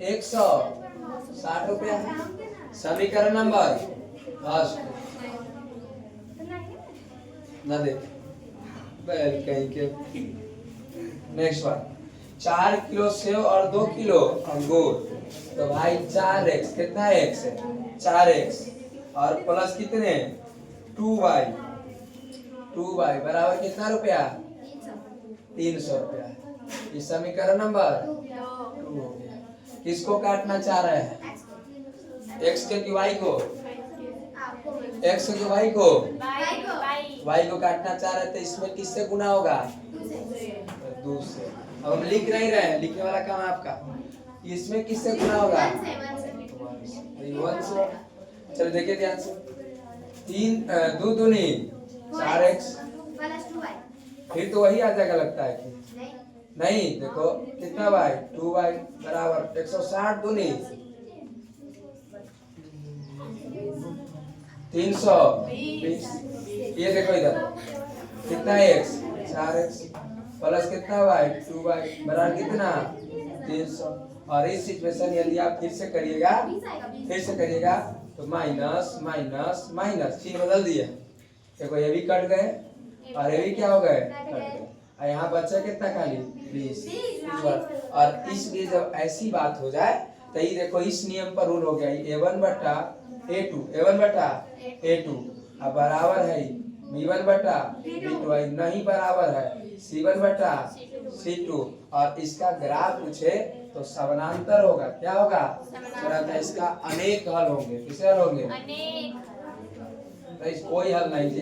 160 रुपया है। समीकरण नंबर फर्स्ट ना दे कहीं के। नेक्स्ट वन 4 किलो सेव और 2 किलो अंगूर, तो भाई 4x कितना x है 4x और प्लस कितने 2y बराबर कितना रुपया 300 रुपया। ये समीकरण नंबर 2 हो गया। किसको काटना चाह रहे हैं x के कि y को, x के y को, y को काटना चाह रहे थे। इसमें किससे गुना होगा 2 से। अब हम लिख नहीं रहे हैं, लिखने वाला काम आपका। इसमें किससे गुना होगा 1 से। चलो देखिए ध्यान से 2 दूनी 4x, फिर तो वही आ जाएगा लगता है कि नहीं। देखो कितना y 2y बराबर 160 दूनी 320। ये देखो इधर कितना x 4x प्लस कितना y 2y बराबर कितना 300। और इस सिचुएशन यदि आप फिर से करिएगा तो माइनस माइनस माइनस चिन्ह बदल दिए। देखो ये भी कट गए और ये भी क्या हो गए कट गए। और यहाँ बचा कितना खाली 20। और इसलिए जब ऐसी बात हो जाए तो ये देखो इस नियम पर रूल हो गया a1 बटा a2 अब बराबर है b1 बटा b2 नहीं बराबर है c1 बटा c2। और इसका ग्राफ पूछे तो समानांतर होगा। क्या होगा तो इसका अनेक हल होंगे। किसे हल होंगे तो इस कोई हल नहीं जी,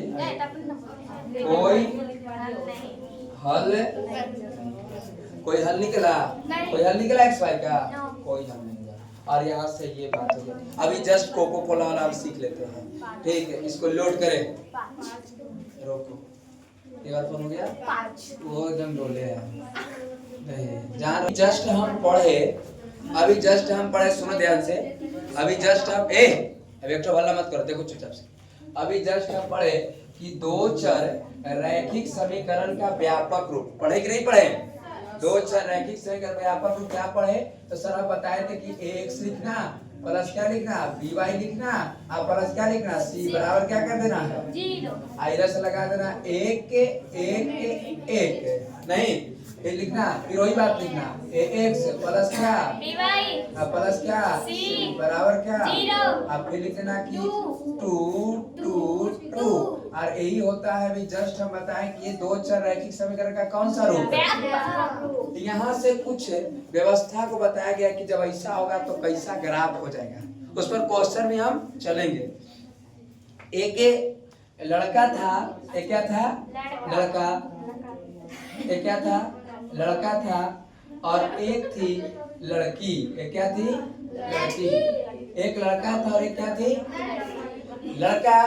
कोई हल निकला XY का कोई हल नहीं निकला। और यहाँ से ये बात हो गई। अभी जस्ट कोको कोला वाला आप सीख लेते हैं। ठीक है इसको लोड करें रोको। ये बात हो गया वो एकदम डोले है जहाँ जस्ट हम पढ़े सुनो ध्यान से। अभी जस्ट हम अभी एक हल्ला मत करो देखो चुपचाप से। अभी जस्ट हम पढ़े कि 2 चर रैखिक समीकरण का व्यापक रूप पढ़े कि नहीं पढ़े। 2 चर रैखिक समीकरण व्यापक रूप क्या पढ़े तो सर आप बताए थे कि ax लिखना प्लस क्या लिखना by लिखना और प्लस क्या लिखना c बराबर क्या कर देना है 0। इधर से लगा देना 1 नहीं फिर लिखना फिर वही बात लिखना ax प्लस क्या by प्लस क्या c बराबर क्या 0। अब फिर लिख देना कि 2 और यही होता है। अभी जस्ट हम बताएं कि ये 2 चर रैखिक समीकरण का कौन सा रूप है। यहाँ से कुछ व्यवस्था को बताया गया कि जब ऐसा होगा तो कैसा ग्राफ हो जाएगा। उस पर क्वेश्चन में हम चलेंगे। एक लड़का था एक क्या था लड़का था और एक थी लड़की। एक क्या थी लड़की। एक लड़का था और एक क्या थी लड़का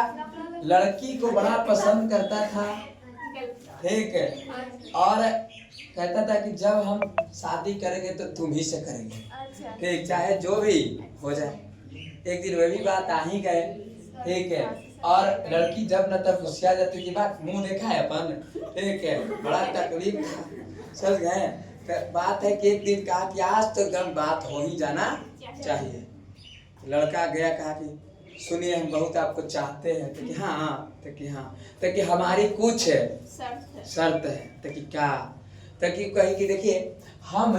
लड़की को बड़ा पसंद करता था। ठीक है और कहता था कि जब हम शादी करेंगे तो तुम ही से करेंगे। ठीक चाहे जो भी हो जाए। एक दिन वह भी बात आ ही गए। ठीक है और लड़की जब न तब गुस्सा जाती थी बात मुंह देखा है अपन। ठीक है बड़ा तकलीफ था समझ गए। बात है कि एक दिन कहा कि आज तो एकदम बात हो ही जाना चाहिए। लड़का गया कहा कि सुनिए हम बहुत आपको चाहते हैं। तो कि हाँ तो कि हमारी कुछ शर्त है। तो कि क्या तो कि कही कि देखिए हम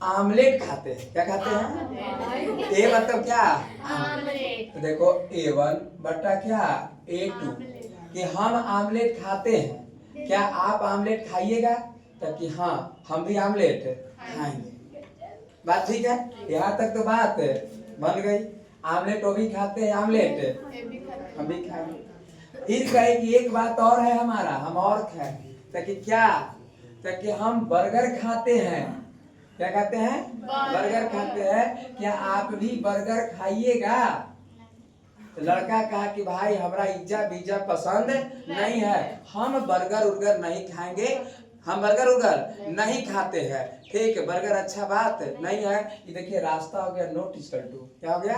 आमलेट खाते हैं। क्या खाते हैं ए मतलब क्या आमलेट। तो देखो a1 बटा क्या a2 कि हम आमलेट खाते हैं। क्या आप आमलेट खाइएगा तो कि हाँ हम भी आमलेट खाएंगे। बात ठीक है यहाँ तक तो बात बन गई। आमलेट वो भी खाते हैं आमलेट हम भी खाएंगे। फिर कहे कि एक बात और है हमारा हम और खाएं तो कि क्या तो कि हम बर्गर खाते हैं। क्या खाते हैं बर्गर खाते हैं। क्या आप भी बर्गर खाइएगा। तो लड़का कहा कि भाई हमारा इज्जा बीजा पसंद नहीं है हम बर्गर उर्गर नहीं खाएंगे। हम बर्गर उर्गर नहीं खाते हैं, ठीक है, बर्गर अच्छा बात नहीं है। ये देखिए रास्ता हो गया नोट इक्वल टू, क्या हो गया,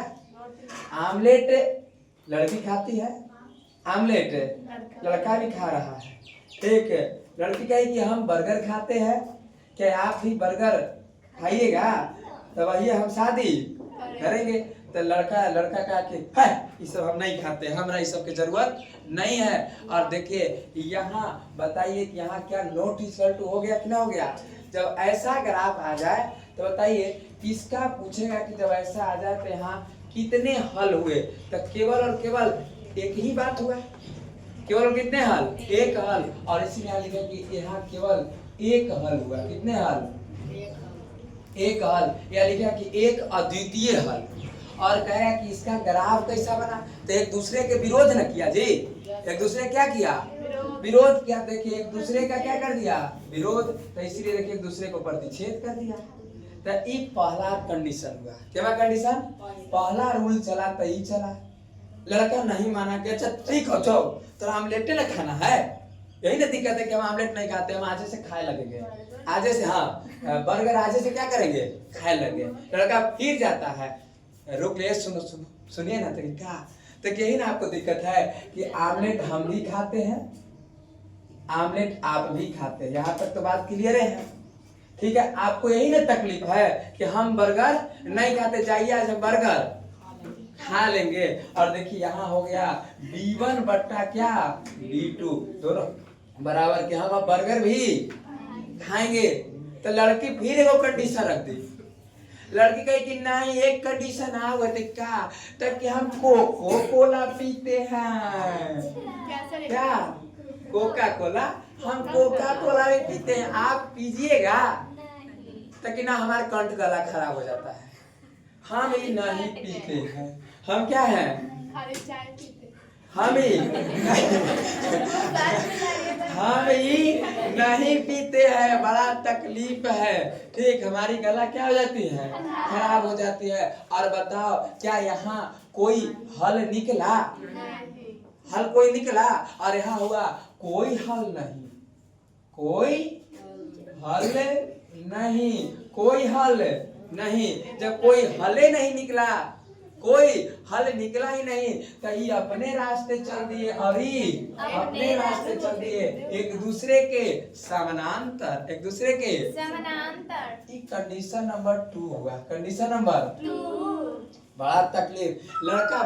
आमलेट लड़की खाती है, आमलेट लड़का भी खा रहा है, ठीक है। लड़की कहे कि हम बर्गर खाते हैं, क्या आप भी बर्गर खाइएगा, तो वही हम शादी करेंगे। तो लड़का कहा कि है ये सब हम नहीं खाते, हमरा इस सब की जरूरत नहीं है। और देखिए यहाँ बताइए कि यहाँ क्या नोट इक्वल टू हो गया कि ना हो गया। जब ऐसा ग्राफ आ जाए तो बताइए किसका पूछेगा कि जब ऐसा आ जाए तो यहाँ कितने हल हुए, तो केवल और केवल एक ही बात हुआ, केवल कितने हल, एक हल। और इसीलिए यहाँ लिखा कि यहाँ केवल एक हल हुआ, कितने हल, एक हल। यह लिखा कि एक अद्वितीय हल। और कहा कि इसका ग्राफ कैसा बना, तो एक दूसरे के विरोध न किया जी, एक दूसरे क्या किया, विरोध किया। देखिए एक दूसरे का क्या कर दिया, विरोध, तो इसीलिए देखिए एक दूसरे को प्रतिच्छेद कर दिया। तो ये पहला कंडीशन हुआ, क्या कंडीशन, पहला रूल चला तो ही चला। लड़का नहीं माना कि अच्छा ठीक हो जाओ तो आमलेट ना खाना है, यही ना दिक्कत है कि हम आमलेट नहीं खाते, हम आज से खाए लगेंगे, आज से, हाँ बर्गर आज से क्या करेंगे, खाए लगेंगे। लड़का फिर जाता है, रुक ले, सुनिए ना तरीका, तो यही ना आपको दिक्कत है कि आमलेट हम भी खाते हैं, आमलेट आप भी खाते हैं, यहाँ तक तो बात क्लियर है, ठीक है। आपको यही ना तकलीफ है कि हम बर्गर नहीं खाते, जाइए आज हम बर्गर खा लेंगे। और देखिए यहाँ हो गया B1 बट्टा क्या B2 दोनों बराबर के, हम अब बर्गर भी खाएंगे। तो लड़की फिर एक कंडीशन रख दी, लड़की कही कि नहीं एक कंडीशन आ हुआ का, तो कि हम कोको कोला पीते हैं, क्या कोका कोला, हम कोका कोला भी पीते हैं, आप पीजिएगा, तो कि ना हमारा कंठ गला खराब हो जाता है, हम ही नहीं पीते हैं, हम क्या हैं, हम ही नहीं पीते हैं, बड़ा तकलीफ है, ठीक, हमारी गला क्या हो जाती है, खराब हो जाती है। और बताओ क्या यहाँ कोई हल निकला, हल कोई निकला, और यहाँ हुआ कोई हल नहीं, कोई हल नहीं, कोई हल नहीं। जब कोई हले नहीं निकला, कोई हल निकला ही नहीं, तो ये अपने रास्ते चल दिए, अभी अपने रास्ते चल दिए, एक दूसरे के समानांतर, एक दूसरे के समानांतर। कंडीशन नंबर 2 हुआ, कंडीशन नंबर 2। बड़ा तकलीफ, लड़का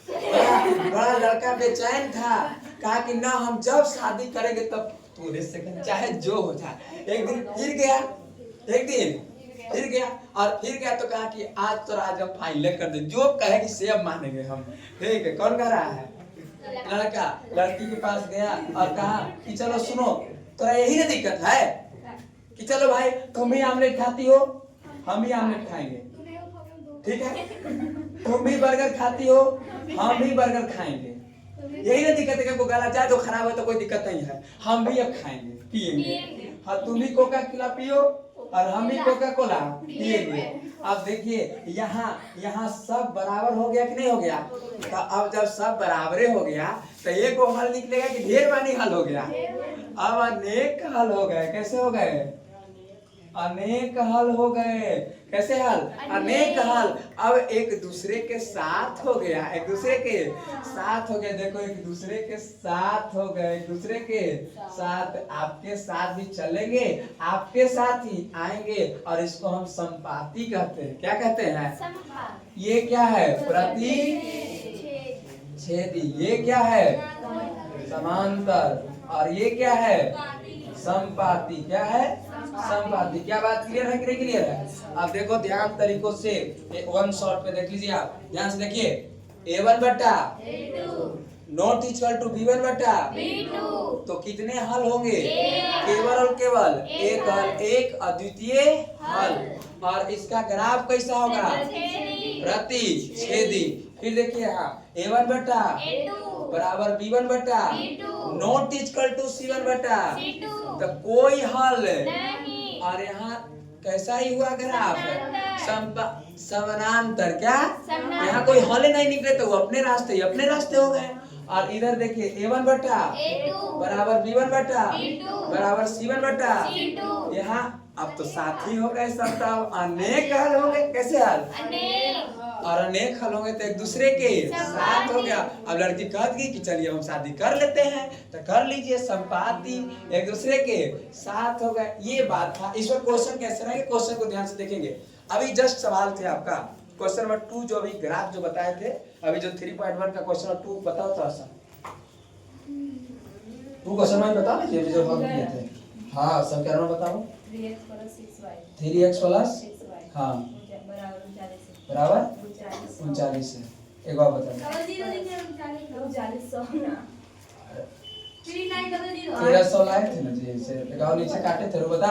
बड़ा लड़का बेचैन था, कहा कि ना हम जब शादी करेंगे तब पूरे सेकंड चाहे जो हो जाए। एक दिन फिर गया, एक दिन फिर गया, और फिर गया तो कहा कि आज तो आज हम फाइनल कर दे, जो कहे कि सेब मानेंगे हम, ठीक है। कौन कह रहा है, लड़का लड़की के पास गया और कहा कि चलो सुनो, तो यही ना दिक्कत है कि चलो भाई तुम भी आमलेट खाती हो, हम भी आमलेट खाएंगे, ठीक है, तुम भी बर्गर खाती हो, हम भी बर्गर खाएंगे, यही ना दिक्कत है कि गला चाहे तो खराब हो तो कोई दिक्कत नहीं है, हम भी अब खाएंगे पिएंगे। हाँ तुम भी कोका कोला पियो और हम भी कोका कोला पिएंगे। अब देखिए यहाँ सब बराबर हो गया कि नहीं हो गया, तो अब जब सब बराबरे हो गया तो एक हल निकलेगा कि ढेर मानी हल हो गया, अब अनेक हल हो गए। कैसे हो गए, अनेक हल हो गए, कैसे हल, अनेक हल। अब एक दूसरे के साथ हो गया, एक दूसरे के साथ हो गया, देखो एक दूसरे के साथ हो गए, एक दूसरे के साथ, आपके साथ भी चलेंगे, आपके साथ ही आएंगे, और इसको हम संपाती कहते हैं। क्या कहते हैं, ये क्या है, प्रतिच्छेदी, ये क्या है, समांतर, और ये क्या है, संपाती। क्या है, संपाती। क्या बात क्लियर है कि नहीं क्लियर है। अब देखो ध्यान तरीकों से वन शॉट पे देख लीजिए, आप ध्यान से देखिए, A1 बटा नॉट इक्वल टू B1 बटा B2, तो कितने हल होंगे, केवल और केवल एक हल, एक अद्वितीय हल। और इसका ग्राफ कैसा होगा, प्रतिच्छेदी। फिर देखिए यहाँ A1 बटा बराबर B1 बटा नॉट इक्वल टू C1 बटा, तो कोई हल नहीं। और यहाँ कैसा ही हुआ ग्राफ, समानांतर। क्या, यहाँ कोई हल नहीं निकले तो वो अपने रास्ते हो गए। और इधर देखिए A1 बटा बराबर B1 बटा बराबर C1 बटा। यहाँ अब तो साथ ही हो गए सब, तो अनेक हल होंगे। कैसे हल? और अनेक हल होंगे तो एक दूसरे के साथ हो गया। अब लड़की कह दी कि चलिए हम शादी कर लेते हैं, तो कर लीजिए, संपाति एक दूसरे के साथ हो गए। ये बात था। इस पर क्वेश्चन कैसे रहेंगे, क्वेश्चन को ध्यान से देखेंगे। अभी जस्ट सवाल थे आपका क्वेश्चन नंबर 2, जो अभी ग्राफ जो बताए थे, अभी जो 3.1 का क्वेश्चन नंबर 2 बताओ थोड़ा सा। 2 क्वेश्चन में बताओ ना ये जो हम किए थे। हाँ समीकरण बताओ। 3x + 6y 3x plus 6y हाँ बराबर बराबर 39 है। एक बार बताओ। डबल जीरो लिखे हम 40 39 ना 39 डबल जीरो 1300 लाए थे ना जी, से लगाओ नीचे काटे थे। बता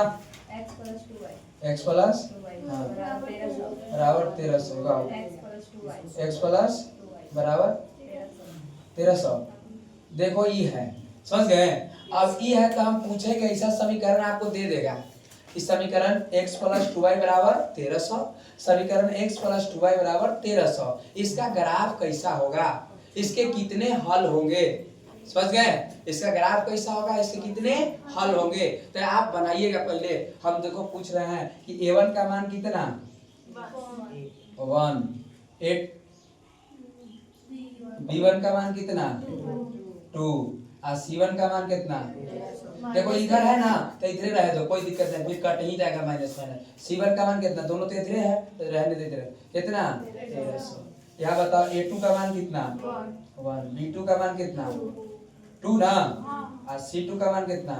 x + 2y x plus 2y हाँ बराबर 1300 बराबर 1300 लगाओ। x + 2y x plus 2y बराबर 1300। देखो ये है, समझ गए। अब ये है तो हम पूछेंगे, ऐसा समीकरण आपको दे देगा। इस समीकरण x + 2y बराबर 1300, समीकरण x + 2y बराबर 1300, इसका ग्राफ कैसा होगा, इसके कितने हल होंगे, समझ गए। इसका ग्राफ कैसा होगा, इसके कितने हल होंगे, तो आप बनाइएगा। पहले हम देखो पूछ रहे हैं कि a1 का मान कितना 1, b1 का मान कितना 2 और c1 का मान कितना। देखो इधर है ना, तो इधर रहे दो, कोई दिक्कत नहीं, फिर कट ही जाएगा माइनस माइनस। c1 का मान कितना, दोनों तो इधर है तो रहने देते रहे। कितना 1300। यहाँ बताओ a2 का मान कितना 1, b2 का मान कितना 2 ना, और c2 का मान कितना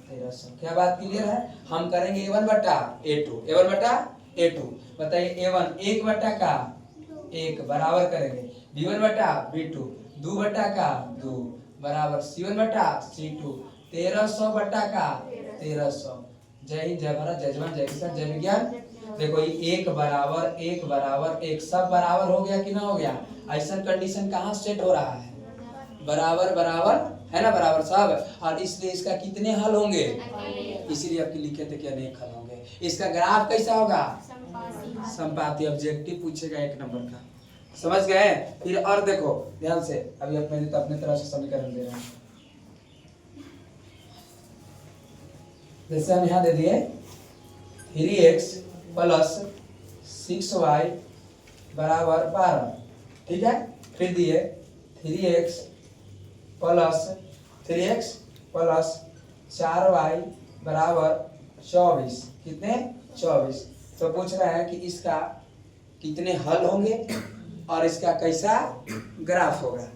1300। क्या बात क्लियर है। हम करेंगे a1 बटा a2, a1 बटा a2। बताइए a1 1 बटा का 1 बराबर करेंगे b1 बटा b2 2 बटा का 2 बराबर c1 बटा c2 1300 बटा का 1300। जय हिंद, जय भारत, जय जवान, जय किसान, जय विज्ञान। देखो ये 1 बराबर 1 सब बराबर हो गया कि ना हो गया। ऐसा कंडीशन कहाँ सेट हो रहा है, बराबर बराबर है ना, बराबर सब। और इसलिए इसका कितने हल होंगे, इसीलिए आपके लिखे थे कि अनेक हल होंगे। इसका ग्राफ कैसा होगा, संपाती। ऑब्जेक्टिव पूछेगा 1 नंबर का, समझ गए। फिर और देखो ध्यान से, अभी अपने तरह से समीकरण दे रहे हैं। जैसे हम यहाँ दे दिए 3x + 6y बराबर 12, ठीक है। फिर दिए 3x + 4y बराबर 24, कितने 24। तो पूछ रहा है कि इसका कितने हल होंगे और इसका कैसा ग्राफ होगा,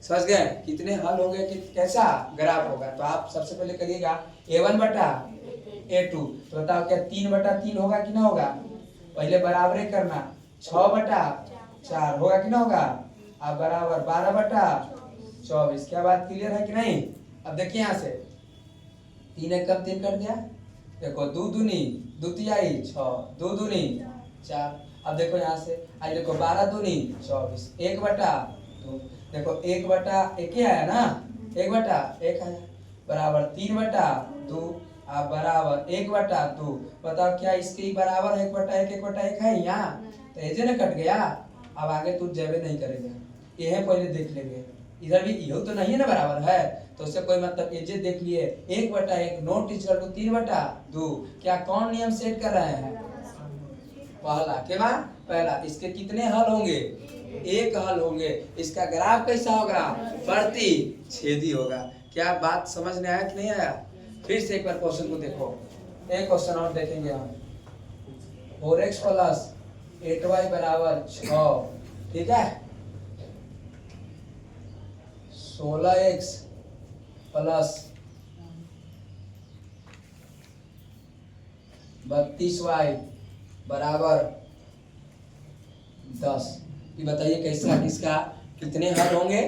समझ गए। कितने हल होंगे कि कैसा ग्राफ होगा। तो आप सबसे पहले करिएगा a1 बटा a2, तो बताओ क्या 3 बटा 3 होगा कि ना होगा। पहले बराबर करना, 6 बटा 4 होगा कि ना होगा। अब बराबर 12 बटा 24। क्या बात क्लियर है कि नहीं। अब देखिए यहाँ से 3 एक कम 3 कट गया। देखो 2 दूनी 2 तिहाई 6, 2 दूनी 4। अब देखो यहाँ से आज देखो 12 दूनी 24, 1 बटा 2। देखो 1 बटा 1 ही आया ना, 1 बटा 1 आया बराबर 3 बटा 2 अब बराबर 1 बटा 2। बताओ क्या इसके बराबर 1 बटा 1 1 बटा 1 है यहाँ, तो ऐसे ना कट गया। अब आगे तू जेबे नहीं करेगा, यह पहले देख लेंगे। इधर भी यू तो नहीं है ना, बराबर है, तो उससे कोई मतलब ये देख लिए 1 बटा 1 नोट इक्वल टू 3 बटा 2। क्या कौन नियम सेट कर रहे हैं, पहला के बाद पहला। इसके कितने हल होंगे, 1 हल होंगे। इसका ग्राफ कैसा होगा, प्रति छेदी होगा। क्या बात समझ में आया कि नहीं आया। फिर से एक बार क्वेश्चन को देखो, एक क्वेश्चन और देखेंगे हम। 4x + 8y बराबर 6, ठीक है। 16x + 32y बराबर 10। ये बताइए कैसा, इसका कितने हल होंगे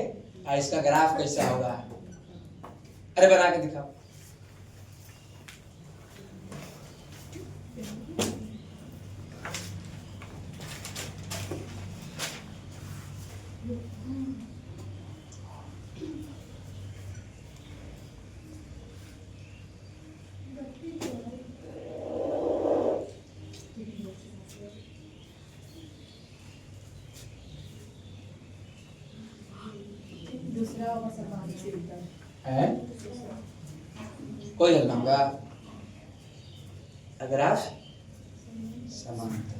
और इसका ग्राफ कैसा होगा। अरे बना के दिखाओ। तीसरा होगा समांतर। है कोई हल ना होगा ग्राफ समांतर।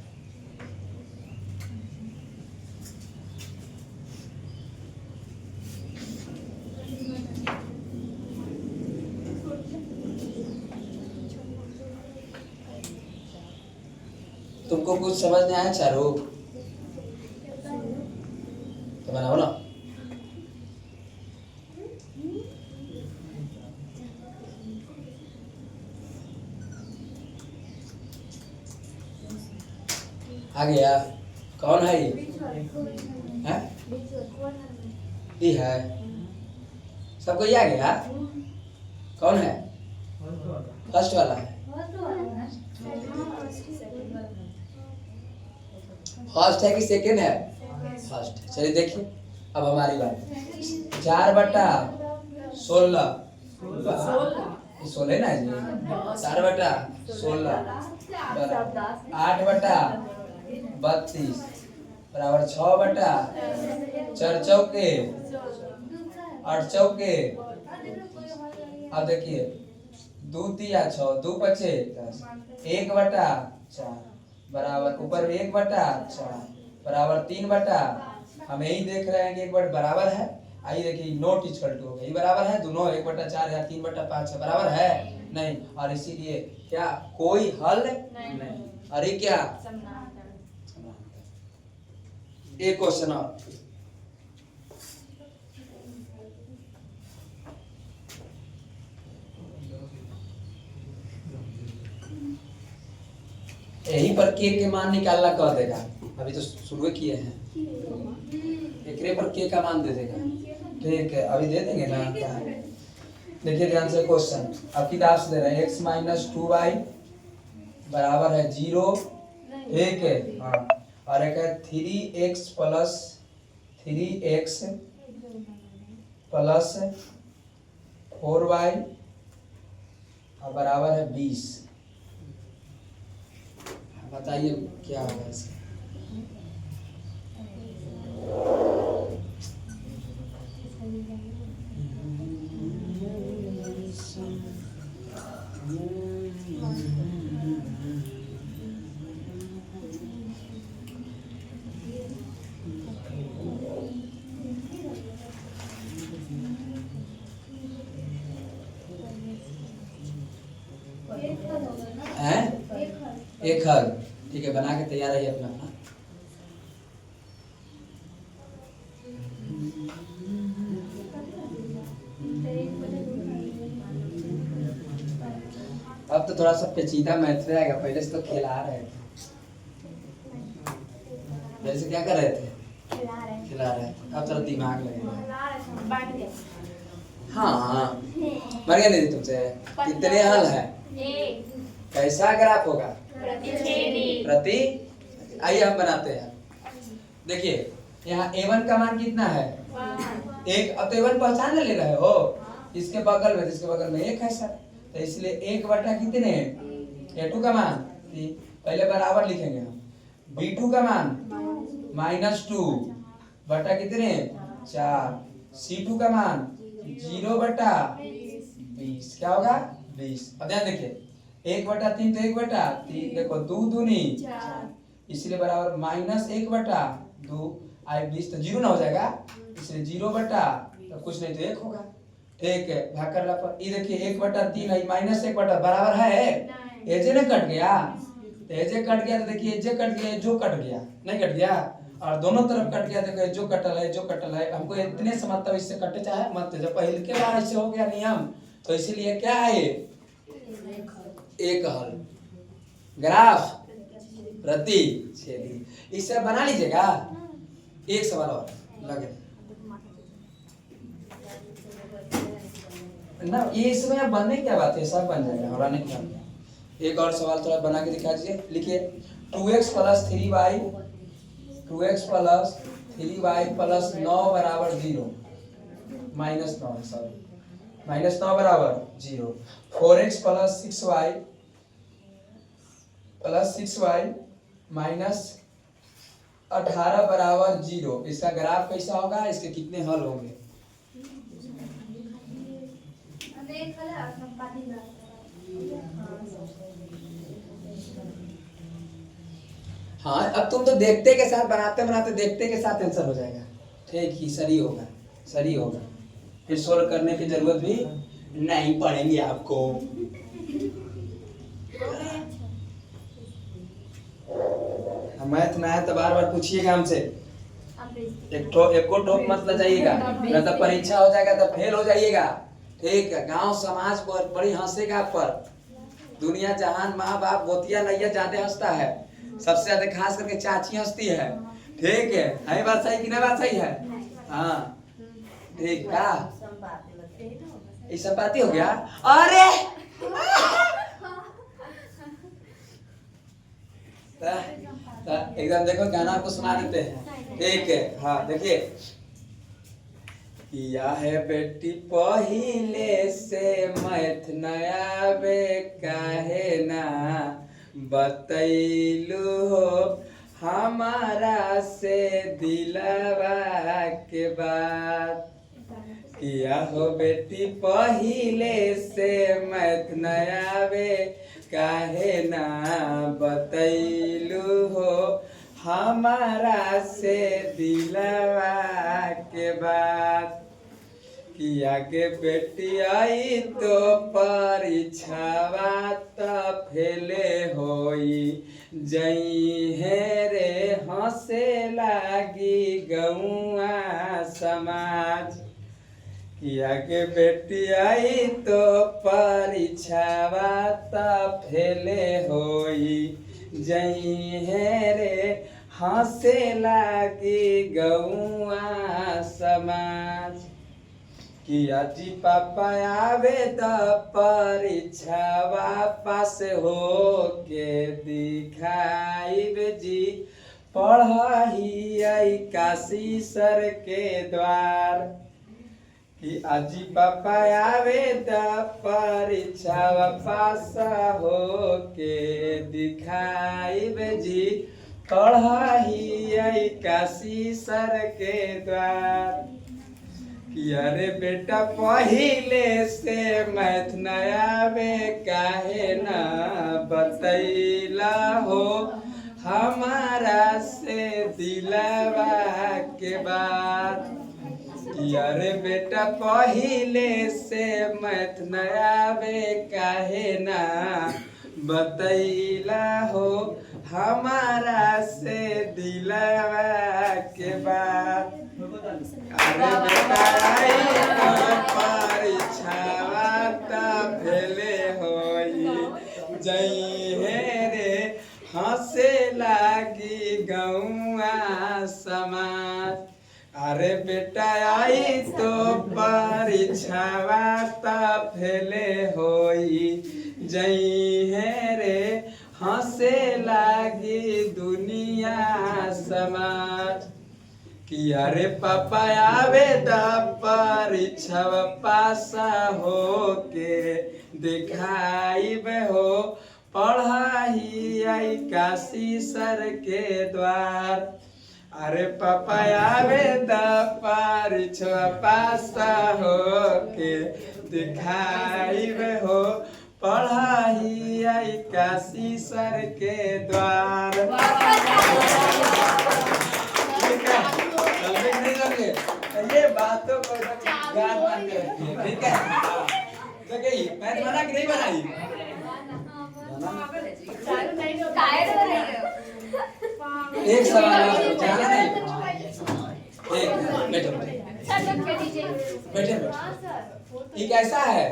तुमको कुछ समझ नहीं आया चारों तो बनाओ ना। आ गया कौन है ये है? ये है सबको ये आ गया कौन है फर्स्ट वाला है फर्स्ट है कि सेकंड है फर्स्ट। चलिए देखिए अब हमारी बात 4/16 16 ना जी 4/16 8/32 बराबर 6/4 चौके 8 चौके। अब देखिए 2 तिया 6 2 पचे 10 1/4 बराबर ऊपर 1/4 बराबर 3/। हम यही देख रहे हैं कि 1 बराबर है। आइए देखिए नोट इक्वल टू हो गया ये बराबर है दोनों 1/4 या 3/5 बराबर है नहीं और इसीलिए क्या कोई हल नहीं। अरे क्या एक क्वेश्चन और यही पर के मान निकालना कह देगा। अभी तो शुरू किए हैं एकरे पर के का मान दे देगा। ठीक है अभी दे देंगे ना क्या है देखिए ध्यान से क्वेश्चन अब किताब से दे रहे हैं x - 2y बराबर है 0 ठीक है हाँ और एक है 3x प्लस 4y और बराबर है 20। बताइए क्या होगा इसका। हैं एक हल ठीक है बना के तैयार रहिए अपना अपना। अब तो थोड़ा सा पेचीदा मैथ रहेगा पहले से तो खिला रहे थे जैसे क्या कर रहे थे खिला रहे थे अब थोड़ा दिमाग लगेगा। हाँ मर गया नहीं तुमसे कितने हल है कैसा ग्राफ होगा प्रति। आइए हम बनाते हैं देखिए यहाँ a1 का मान कितना है एक। अब तो a1 पहचान ले रहे हो इसके बगल में एक है सर तो इसलिए 1/, कितने a2 का मान पहले बराबर लिखेंगे हम b2 का मान -2 बटा कितने 4 c2 का मान 0/20 क्या होगा 20। अब ध्यान देखिए 1/3 तो 1/3 देखो 2 दूनी इसलिए बराबर -1/2 आई 20 तो 0 ना हो जाएगा इसलिए 0/, तो कुछ नहीं तो 1 होगा ठीक है भाग करने पर ये देखिए 1/3 है -1/, बराबर है एजे ने कट गया तो एजे कट गया तो देखिए एजे कट गया जो कट गया नहीं कट गया और दोनों तरफ कट गया देखो जो कटल है हमको इतने से मतलब इससे कटे चाहे मत जब पहले के बार ऐसे हो गया नियम तो इसीलिए क्या है एक हल ग्राफ प्रति छेदी। इससे बना लीजिएगा एक सवाल और लगे ना ये इसमें बनने क्या बात है सब बन जाएगा हमारा नहीं क्या। एक और सवाल थोड़ा बना के दिखा दीजिए लिखिए 2x + 3y + 9 बराबर 0 -9 सॉरी -9 बराबर 0 4x + 6y -18 बराबर 0। इसका ग्राफ कैसा होगा इसके कितने हल होंगे देख ले संपादी ना हाँ अब तुम तो देखते के साथ बनाते बनाते देखते के साथ आंसर हो जाएगा। ठीक ही सही होगा, सही होगा। फिर सोल्व करने की जरूरत भी नहीं पड़ेगी आपको। मैथ में है तो बार बार पूछिएगा हमसे। एक को टोप मत लगाइएगा, नहीं तो परीक्षा हो जाएगा तो फेल हो जाइएगा। ठीक है, गांव समाज बड़ी हंसेगा आप पर। दुनिया जहान माँ बाप बोतिया नैया ज्यादा हंसता है, सबसे ज्यादा खास करके चाची हंसती है। ठीक है बात सही कि नहीं बात सही है? हाँ ठीक है। ये सब बातें हो गया। अरे एकदम देखो गाना आपको सुना देते हैं। ठीक है हाँ देखिए। किया है बेटी पहिले से मैथ नया बे काहे ना बतैलू हो हमारा से दिलवा के बात। किया हो बेटी पहिले से मैथ नया बे काहे ना बतैलू हो हमारा से दिलवा के बात। किया के बेटी आई तो परीक्षावा त फेले होई जई है रे हंसे लागी गौआ समाज। किया के बेटी आई तो परीक्षावा त फेले होई जई है रे हंसे लागी गौआ समाज। किया जी पापा आवे त परीक्षावा पास हो के दिखाइब जी पढ़ाई आई काशी सर के द्वार। कि आजी पापा आवे त परीक्षा पास हो के दिखाइब जी पढ़ाई आई काशी सर के द्वार। कि अरे बेटा पहिले से मैथ नया बे काहे ना बतैला हो हमारा से दिलवा के बात। कि अरे बेटा पहिले से मैथ नया बे काहे ना बतैला हो हमारा से दिलवा के बात। अरे बेटा आई परीक्षावा त फेले होई जई है रे हंसे लागी गौआ समाज। अरे बेटा आई तो परीक्षावा त फेले होई जई है रे हंसे लागी दुनिया समाज। कि अरे पापा आवे त परीक्षा पास हो के दिखाइब हो पढ़ाई आई काशी सर के द्वार। अरे पापा आवे त परीक्षा पास हो के दिखाइब हो पढ़ाई आई काशी सर के द्वार। ये बातों को याद मान के रखिए। ठीक है तो गई मैंने बना कि नहीं बनाई? एक सवाल और जाना नहीं। एक बैठो बैठे ये कैसा है?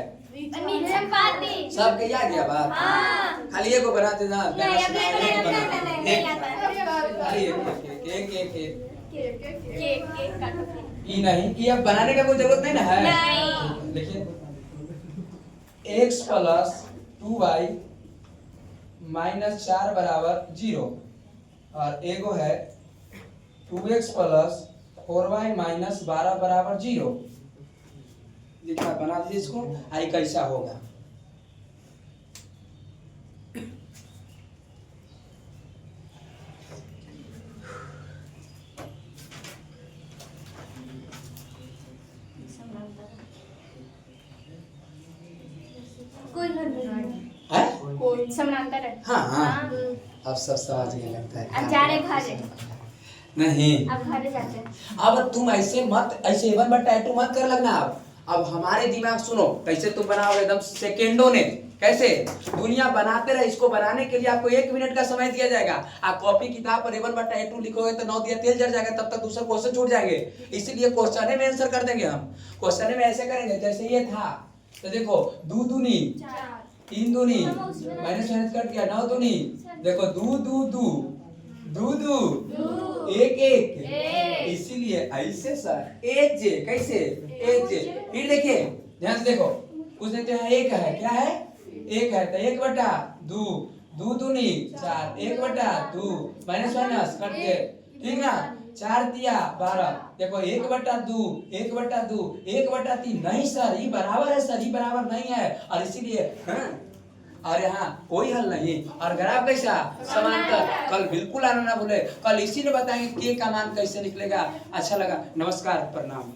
सबके याद गया बात? खाली एक को बनाते ना ये नहीं ये अब बनाने का कोई जरूरत नहीं ना है। देखिए x प्लस 2y माइनस 4 बराबर 0 और एगो है 2x प्लस 4y माइनस 12 बराबर 0। लिखा बना दीजिए इसको। आई कैसा होगा? समानांतर है। हाँ हाँ हाँ। अब सब समझने लगता है। अब जा रहे घर है। नहीं अब घर जाते हैं। अब तुम ऐसे मत, ऐसे वन बट टैटू मत कर लगना। अब हमारे दिमाग सुनो कैसे तुम बनाओगे एकदम सेकेंडों ने। कैसे दुनिया बनाते रहे, इसको बनाने के लिए आपको 1 मिनट का समय दिया जाएगा। आप कॉपी किताब पर A1 बटा A2 लिखोगे तो 9 दिया तेल जल जाएगा, तब तक दूसरे क्वेश्चन छूट जाएंगे। इसीलिए क्वेश्चन में आंसर कर देंगे हम। क्वेश्चन में ऐसे करेंगे जैसे ये था, तो देखो 2 दूनी 3 दूनी माइनस माइनस कट गया, 9 दूनी देखो 2 2 2 2 2 1 1, इसीलिए ऐसे सर एज जे कैसे एज जे। फिर देखिए ध्यान से देखो, कुछ देखते हैं एक है, क्या है 1 है, तो 1 बटा 2 2 दूनी 4 1 बटा 2 माइनस माइनस कट गए, ठीक ना। 4 दिया 12, देखो 1 बटा 2 1 बटा 2 1 बटा 3, नहीं सर ये बराबर है सर, ये बराबर नहीं है, और इसीलिए अरे हाँ कोई हल नहीं। और ग्राफ कैसा समांतर। कल बिल्कुल आना ना भूले, कल इसी ने बताएंगे के का मान कैसे निकलेगा। अच्छा लगा, नमस्कार, प्रणाम।